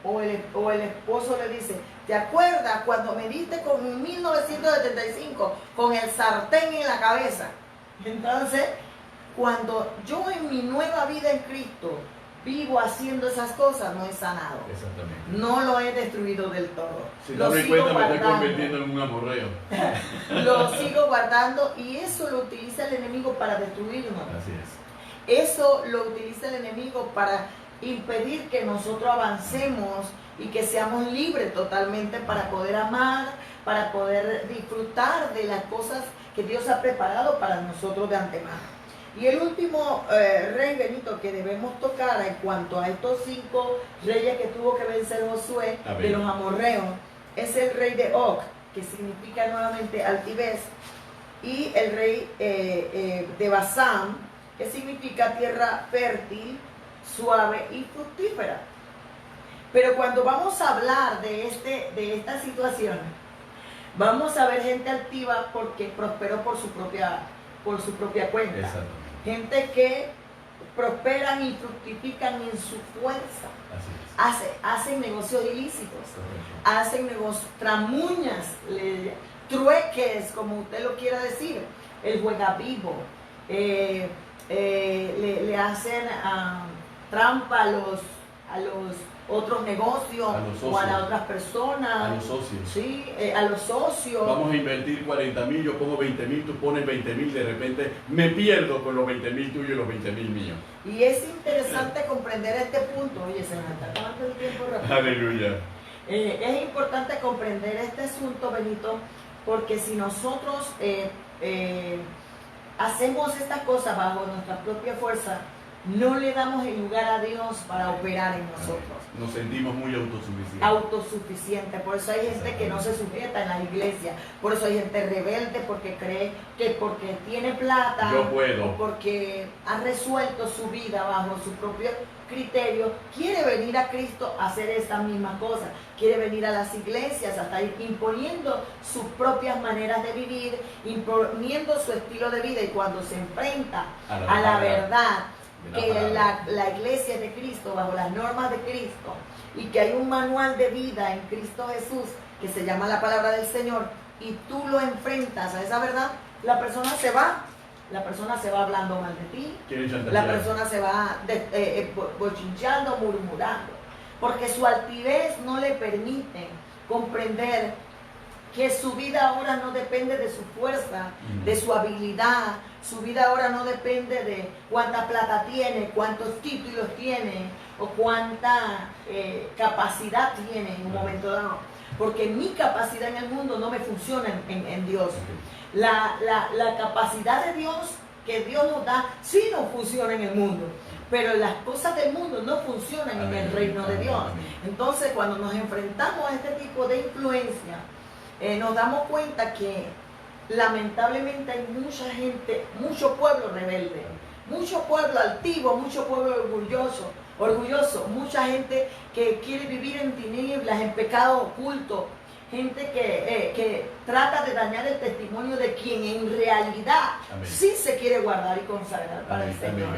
O el esposo le dice, ¿te acuerdas cuando me diste en 1975 con el sartén en la cabeza? Entonces, cuando yo en mi nueva vida en Cristo vivo haciendo esas cosas, no he sanado. Exactamente. No lo he destruido del todo. Si lo me sigo cuenta, me estoy guardando. convirtiendo en un amorreo. Lo sigo guardando y eso lo utiliza el enemigo para destruirnos. Así es. Eso lo utiliza el enemigo para impedir que nosotros avancemos y que seamos libres totalmente para poder amar, para poder disfrutar de las cosas que Dios ha preparado para nosotros de antemano. Y el último rey, Benito, que debemos tocar en cuanto a estos 5 reyes que tuvo que vencer Josué de los amorreos, es el rey de Og, que significa nuevamente altivez, y el rey de Basán, que significa tierra fértil, suave y fructífera. Pero cuando vamos a hablar de esta situación, vamos a ver gente altiva porque prosperó por su propia cuenta. Exactamente. Gente que prosperan y fructifican en su fuerza. Así es. Hacen negocios ilícitos, Correcto. hacen negocios, tramuñas, trueques, como usted lo quiera decir, el juega vivo, le hacen trampa a los otros negocios o a las otras personas. A los socios. Sí, a los socios. Vamos a invertir 40.000, yo pongo 20.000, tú pones 20.000, de repente me pierdo con los 20.000 tuyos y los 20.000 míos. Y es interesante comprender este punto. Oye, se me está acabando el tiempo rápido. Aleluya. Es importante comprender este asunto, Benito, porque si nosotros hacemos estas cosas bajo nuestra propia fuerza, no le damos el lugar a Dios para operar en nosotros. Nos sentimos muy autosuficientes. Autosuficiente. Por eso hay gente que no se sujeta en la iglesia. Por eso hay gente rebelde porque cree que porque tiene plata Yo puedo. o porque ha resuelto su vida bajo su propio criterio, quiere venir a Cristo a hacer estas mismas cosas. Quiere venir a las iglesias, hasta imponiendo sus propias maneras de vivir, imponiendo su estilo de vida, y cuando se enfrenta a la verdad, que la iglesia es de Cristo, bajo las normas de Cristo, y que hay un manual de vida en Cristo Jesús que se llama la palabra del Señor, y tú lo enfrentas a esa verdad, la persona se va hablando mal de ti, la persona se va bochinchando, murmurando, porque su altivez no le permite comprender que su vida ahora no depende de su fuerza, de su habilidad. Su vida ahora no depende de cuánta plata tiene, cuántos títulos tiene o cuánta capacidad tiene en un momento dado. Porque mi capacidad en el mundo no me funciona en Dios. La capacidad de Dios que Dios nos da sí nos funciona en el mundo. Pero las cosas del mundo no funcionan en el reino de Dios. Entonces, cuando nos enfrentamos a este tipo de influencia, nos damos cuenta que lamentablemente hay mucha gente, mucho pueblo rebelde, mucho pueblo altivo, mucho pueblo orgulloso, mucha gente que quiere vivir en tinieblas, en pecado oculto, gente que trata de dañar el testimonio de quien en realidad sí se quiere guardar y consagrar para el Señor.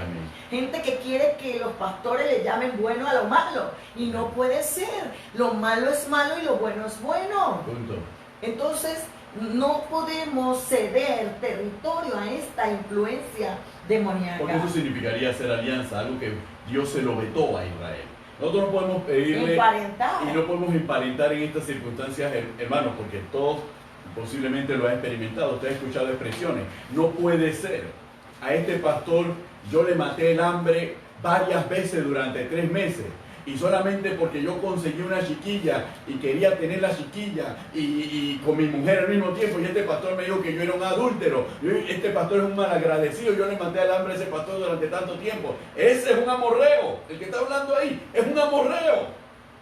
Gente que quiere que los pastores le llamen bueno a lo malo, y no puede ser. Lo malo es malo y lo bueno es bueno. Punto. Entonces, no podemos ceder territorio a esta influencia demoníaca. Porque eso significaría hacer alianza, algo que Dios se lo vetó a Israel. Nosotros no podemos pedirle y no podemos emparentar en estas circunstancias, hermanos, porque todos posiblemente lo han experimentado. Usted ha escuchado expresiones. No puede ser. A este pastor yo le maté el hambre varias veces durante 3 meses. Y solamente porque yo conseguí una chiquilla y quería tener la chiquilla y con mi mujer al mismo tiempo, y este pastor me dijo que yo era un adúltero, este pastor es un malagradecido, yo le maté al hambre a ese pastor durante tanto tiempo. Ese es un amorreo, el que está hablando ahí es un amorreo.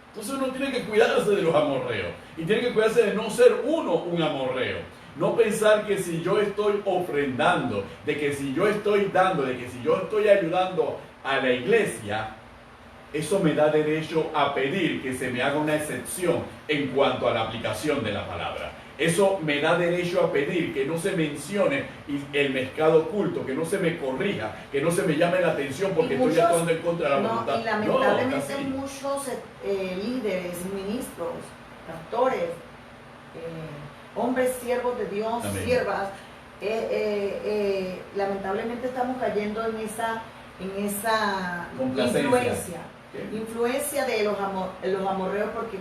Entonces uno tiene que cuidarse de los amorreos y tiene que cuidarse de no ser uno un amorreo. No pensar que si yo estoy ofrendando, de que si yo estoy dando, de que si yo estoy ayudando a la iglesia, eso me da derecho a pedir que se me haga una excepción en cuanto a la aplicación de la palabra. Eso me da derecho a pedir que no se mencione el mercado oculto, que no se me corrija, que no se me llame la atención porque estoy actuando en contra de la voluntad. Y lamentablemente muchos líderes, ministros, pastores, hombres siervos de Dios, siervas, lamentablemente estamos cayendo en esa influencia de los amorreos, porque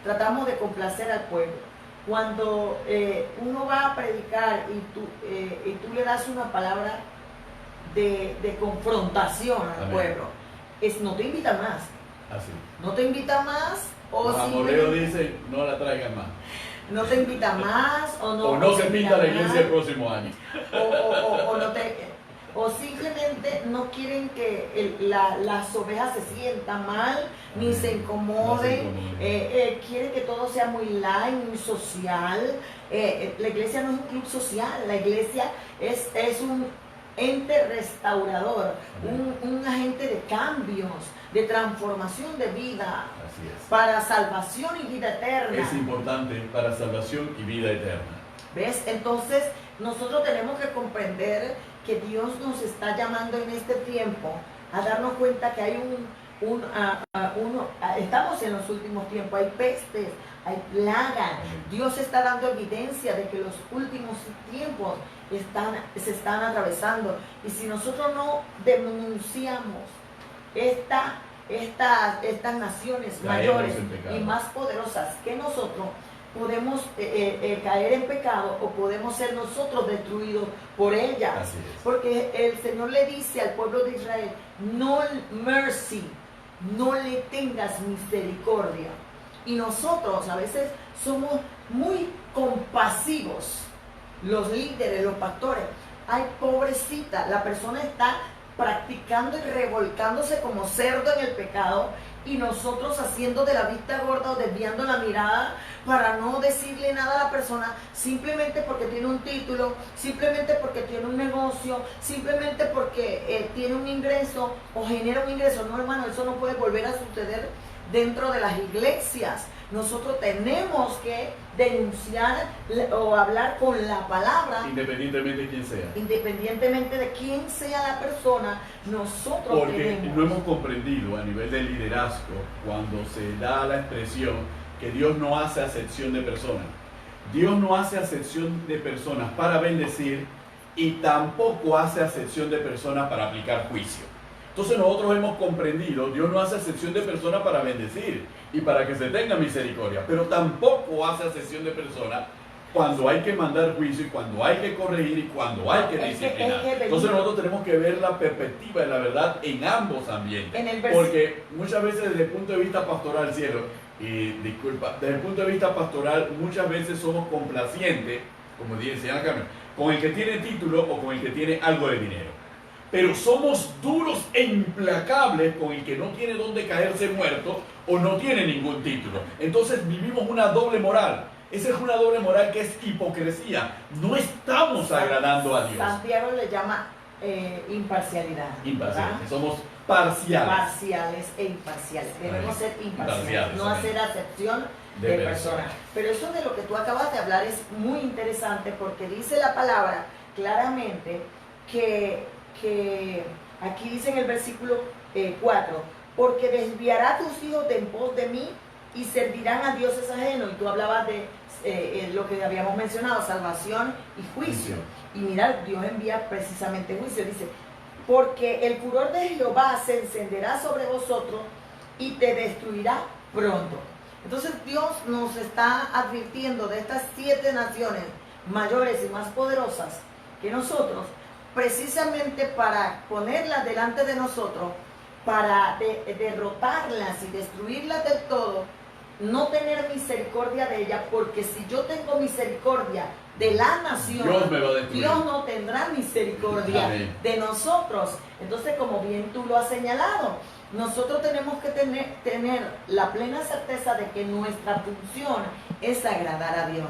tratamos de complacer al pueblo. Cuando uno va a predicar y tú le das una palabra de confrontación al pueblo, no te invita más. Así. No te invita más. Los amorreos dicen, no la traigan más. No te invita más, o no se pinta la iglesia el próximo año. O simplemente no quieren que las ovejas se sientan mal, ni se incomoden. Quieren que todo sea muy light, muy social. La iglesia no es un club social, la iglesia es un ente restaurador, un agente de cambios, de transformación de vida. Así es. Para salvación y vida eterna. Es importante para salvación y vida eterna. ¿Ves? Entonces nosotros tenemos que comprender que Dios nos está llamando en este tiempo a darnos cuenta que hay estamos en los últimos tiempos, hay pestes, hay plagas. Dios está dando evidencia de que los últimos tiempos se están atravesando. Y si nosotros no denunciamos estas naciones mayores y más poderosas que nosotros, podemos caer en pecado o podemos ser nosotros destruidos por ellas. Porque el Señor le dice al pueblo de Israel, no mercy, no le tengas misericordia. Y nosotros a veces somos muy compasivos, los líderes, los pastores. Ay, pobrecita, la persona está practicando y revolcándose como cerdo en el pecado, y nosotros haciendo de la vista gorda o desviando la mirada para no decirle nada a la persona, simplemente porque tiene un título, simplemente porque tiene un negocio, simplemente porque tiene un ingreso o genera un ingreso. No, hermano, eso no puede volver a suceder dentro de las iglesias. Nosotros tenemos que denunciar o hablar con la palabra, independientemente de quién sea. Independientemente de quién sea la persona, nosotros porque no hemos comprendido a nivel de liderazgo, cuando se da la expresión que Dios no hace acepción de personas. Dios no hace acepción de personas para bendecir, y tampoco hace acepción de personas para aplicar juicio. Entonces nosotros hemos comprendido, Dios no hace acepción de personas para bendecir y para que se tenga misericordia, pero tampoco hace acepción de personas cuando hay que mandar juicio y cuando hay que corregir y cuando hay que disciplinar. Entonces nosotros tenemos que ver la perspectiva de la verdad en ambos ambientes. Porque muchas veces desde el punto de vista pastoral, desde el punto de vista pastoral muchas veces somos complacientes, como dice Ana Carmen, con el que tiene título o con el que tiene algo de dinero. Pero somos duros e implacables con el que no tiene dónde caerse muerto o no tiene ningún título. Entonces vivimos una doble moral. Esa es una doble moral que es hipocresía. No estamos agradando a Dios. Santiago le llama imparcialidad. Imparciales. Somos parciales. Parciales e imparciales. Debemos ser imparciales, no hacer acepción de personas. Pero eso de lo que tú acabas de hablar es muy interesante, porque dice la palabra claramente que aquí dice en el versículo 4, porque desviará a tus hijos de en pos de mí y servirán a dioses ajenos. Y tú hablabas de lo que habíamos mencionado, salvación y juicio. Y mira, Dios envía precisamente juicio. Dice, porque el furor de Jehová se encenderá sobre vosotros y te destruirá pronto. Entonces Dios nos está advirtiendo de estas 7 naciones mayores y más poderosas que nosotros, precisamente para ponerlas delante de nosotros, para derrotarlas y destruirlas del todo, no tener misericordia de ellas, porque si yo tengo misericordia de la nación, Dios no tendrá misericordia de nosotros. Entonces, como bien tú lo has señalado, nosotros tenemos que tener la plena certeza de que nuestra función es agradar a Dios.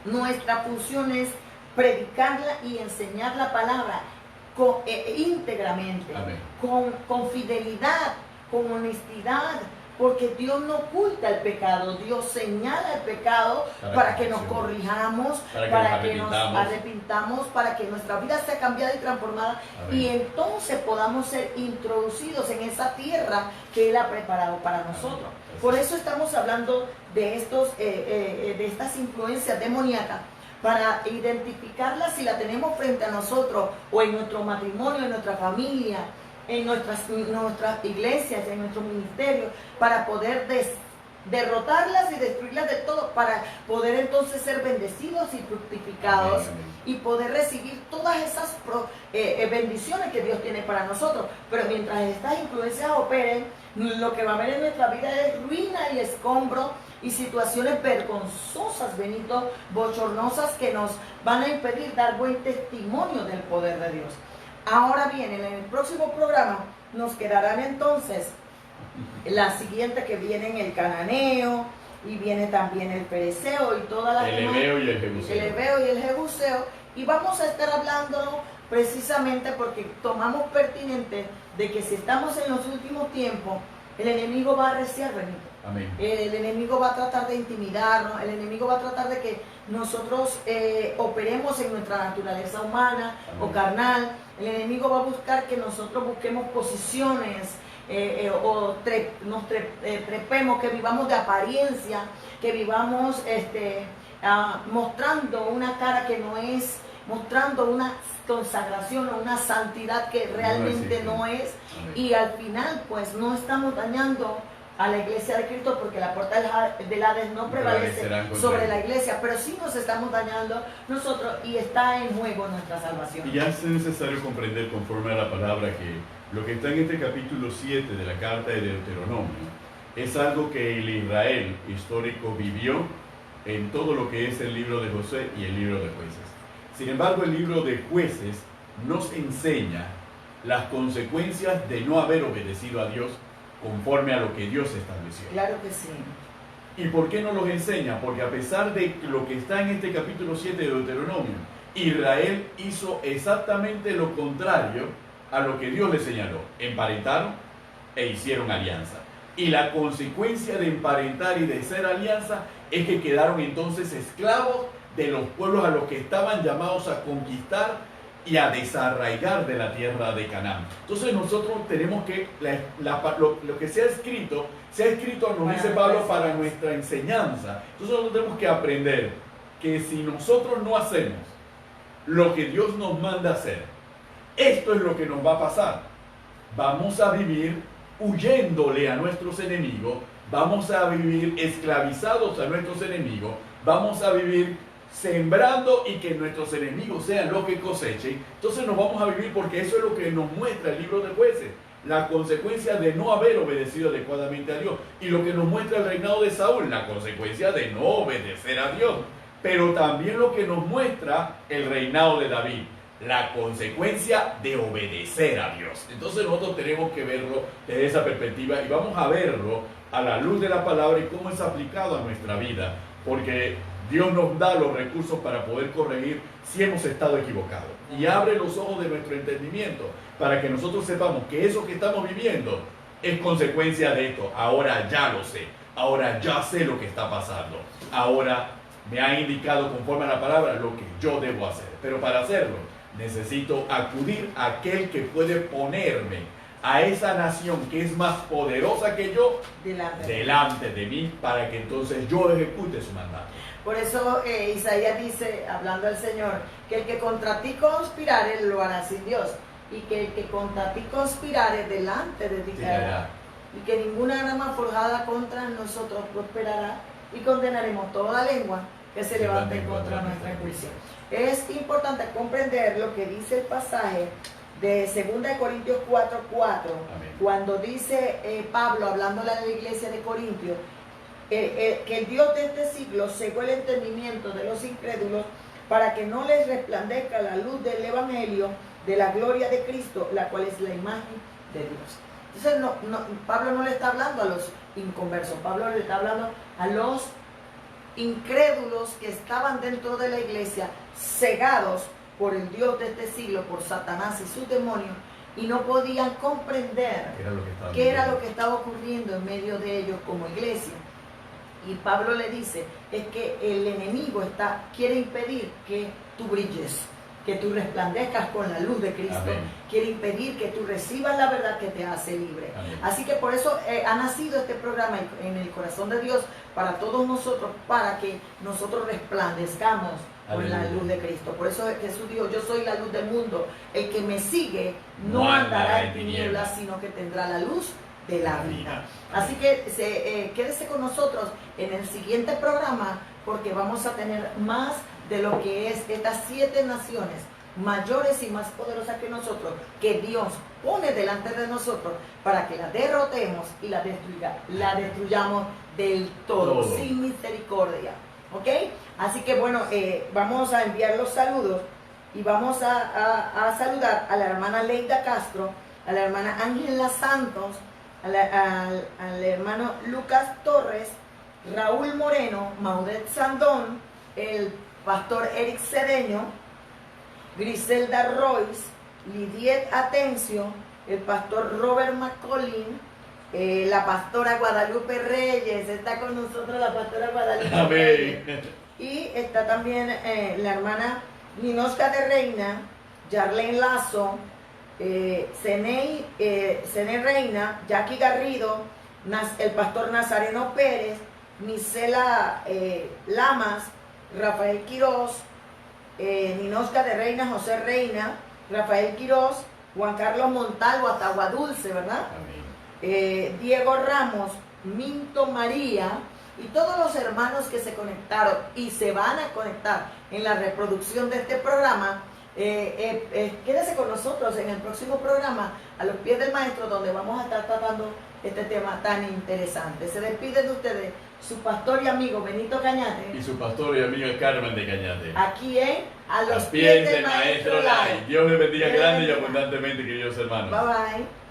Nuestra función es predicarla y enseñar la palabra íntegramente, con fidelidad, con honestidad, porque Dios no oculta el pecado, Dios señala el pecado para que nos corrijamos, para que nos arrepintamos, para que nuestra vida sea cambiada y transformada. Amén. Y entonces podamos ser introducidos en esa tierra que Él ha preparado para nosotros. Por eso estamos hablando de estas influencias demoníacas, para identificarla si la tenemos frente a nosotros o en nuestro matrimonio, en nuestra familia, en nuestras iglesias, en nuestro ministerio, para poder derrotarlas y destruirlas de todo, para poder entonces ser bendecidos y fructificados. Amén. Y poder recibir todas esas bendiciones que Dios tiene para nosotros. Pero mientras estas influencias operen, lo que va a haber en nuestra vida es ruina y escombro y situaciones vergonzosas, Benito, bochornosas, que nos van a impedir dar buen testimonio del poder de Dios. Ahora bien, en el próximo programa nos quedarán entonces la siguiente, que viene el cananeo, y viene también el pereceo y todas las demás, el heveo y el jebuseo. El heveo y el jebuseo, y vamos a estar hablando precisamente porque tomamos pertinente de que si estamos en los últimos tiempos, el enemigo va a arreciar, Benito. Amén. El enemigo va a tratar de intimidarnos, el enemigo va a tratar de que nosotros operemos en nuestra naturaleza humana. Amén. O carnal. El enemigo va a buscar que nosotros busquemos posiciones, nos trepemos, que vivamos de apariencia, que vivamos mostrando una cara que no es, mostrando una consagración o una santidad que realmente no es. Y al final pues no estamos dañando a la iglesia de Cristo, porque la puerta del Hades no prevalece sobre la iglesia, pero sí nos estamos dañando nosotros y está en juego nuestra salvación. Y ya es necesario comprender, conforme a la palabra, que lo que está en este capítulo 7 de la carta de Deuteronomio es algo que el Israel histórico vivió en todo lo que es el libro de Josué y el libro de Jueces. Sin embargo, el libro de Jueces nos enseña las consecuencias de no haber obedecido a Dios conforme a lo que Dios estableció. Claro que sí. ¿Y por qué no los enseña? Porque a pesar de lo que está en este capítulo 7 de Deuteronomio, Israel hizo exactamente lo contrario a lo que Dios le señaló. Emparentaron e hicieron alianza. Y la consecuencia de emparentar y de hacer alianza es que quedaron entonces esclavos de los pueblos a los que estaban llamados a conquistar y a desarraigar de la tierra de Canaán. Entonces nosotros tenemos que, lo que se ha escrito, nos dice Pablo, para nuestra enseñanza. Entonces nosotros tenemos que aprender que si nosotros no hacemos lo que Dios nos manda hacer, esto es lo que nos va a pasar. Vamos a vivir huyéndole a nuestros enemigos, vamos a vivir esclavizados a nuestros enemigos, vamos a vivir sembrando y que nuestros enemigos sean los que cosechen. Entonces nos vamos a vivir, porque eso es lo que nos muestra el libro de Jueces, la consecuencia de no haber obedecido adecuadamente a Dios, y lo que nos muestra el reinado de Saúl, la consecuencia de no obedecer a Dios, pero también lo que nos muestra el reinado de David, la consecuencia de obedecer a Dios. Entonces nosotros tenemos que verlo desde esa perspectiva, y vamos a verlo a la luz de la palabra y cómo es aplicado a nuestra vida, porque Dios nos da los recursos para poder corregir si hemos estado equivocados, y abre los ojos de nuestro entendimiento para que nosotros sepamos que eso que estamos viviendo es consecuencia de esto. Ahora ya lo sé, ahora ya sé lo que está pasando, ahora me ha indicado conforme a la palabra lo que yo debo hacer, pero para hacerlo necesito acudir a aquel que puede ponerme a esa nación que es más poderosa que yo delante de mí, para que entonces yo ejecute su mandato. Por eso Isaías dice, hablando al Señor, que el que contra ti conspirare lo hará sin Dios, y que el que contra ti conspirare delante de ti caerá, y que ninguna arma forjada contra nosotros prosperará, y condenaremos toda lengua que se levante contra nuestra juicio. Es importante comprender lo que dice el pasaje de 2 Corintios 4:4, cuando dice Pablo, hablándole a la iglesia de Corintios, que el Dios de este siglo cegó el entendimiento de los incrédulos para que no les resplandezca la luz del evangelio de la gloria de Cristo, la cual es la imagen de Dios. Entonces Pablo no le está hablando a los inconversos, Pablo le está hablando a los incrédulos que estaban dentro de la iglesia, cegados por el Dios de este siglo, por Satanás y sus demonios, y no podían comprender qué era lo que estaba ocurriendo en medio de ellos como iglesia. Y Pablo le dice, es que el enemigo quiere impedir que tú brilles, que tú resplandezcas con la luz de Cristo. Amén. Quiere impedir que tú recibas la verdad que te hace libre. Amén. Así que por eso ha nacido este programa en el corazón de Dios para todos nosotros, para que nosotros resplandezcamos con la Aleluya. luz de Cristo. Por eso Jesús dijo, yo soy la luz del mundo. El que me sigue no No andará andará en en tinieblas, tinieblas, sino que tendrá la luz de la vida. Amén. Así que quédese con nosotros en el siguiente programa, porque vamos a tener más de lo que es estas 7 naciones mayores y más poderosas que nosotros, que Dios pone delante de nosotros para que la derrotemos y la destruyamos del todo, sin misericordia. ¿Ok? Así que bueno, vamos a enviar los saludos y vamos a saludar a la hermana Leida Castro, a la hermana Ángela Santos, al hermano Lucas Torres, Raúl Moreno, Maudet Sandón, el pastor Eric Cedeño, Griselda Royce, Lidiet Atencio, el pastor Robert McCollin, la pastora Guadalupe Reyes, está con nosotros la pastora Guadalupe Reyes. Amén. Y está también la hermana Ninosca de Reina, Yarlene Lazo, Ceney Reina, Jackie Garrido, el pastor Nazareno Pérez, Misela Lamas, Rafael Quiroz, Ninosca de Reina, José Reina, Rafael Quiroz, Juan Carlos Montalvo, hasta Agua Dulce, ¿verdad? Amén. Diego Ramos, Minto María y todos los hermanos que se conectaron y se van a conectar en la reproducción de este programa. Quédese con nosotros en el próximo programa, A los Pies del Maestro, donde vamos a estar tratando este tema tan interesante. Se despide de ustedes su pastor y amigo Benito Cañate, Y su pastor y amiga Carmen de Cañate. aquí en A los Pies del Maestro Lai. Dios les bendiga Dios les grande y bendiga. abundantemente, queridos hermanos. Bye bye.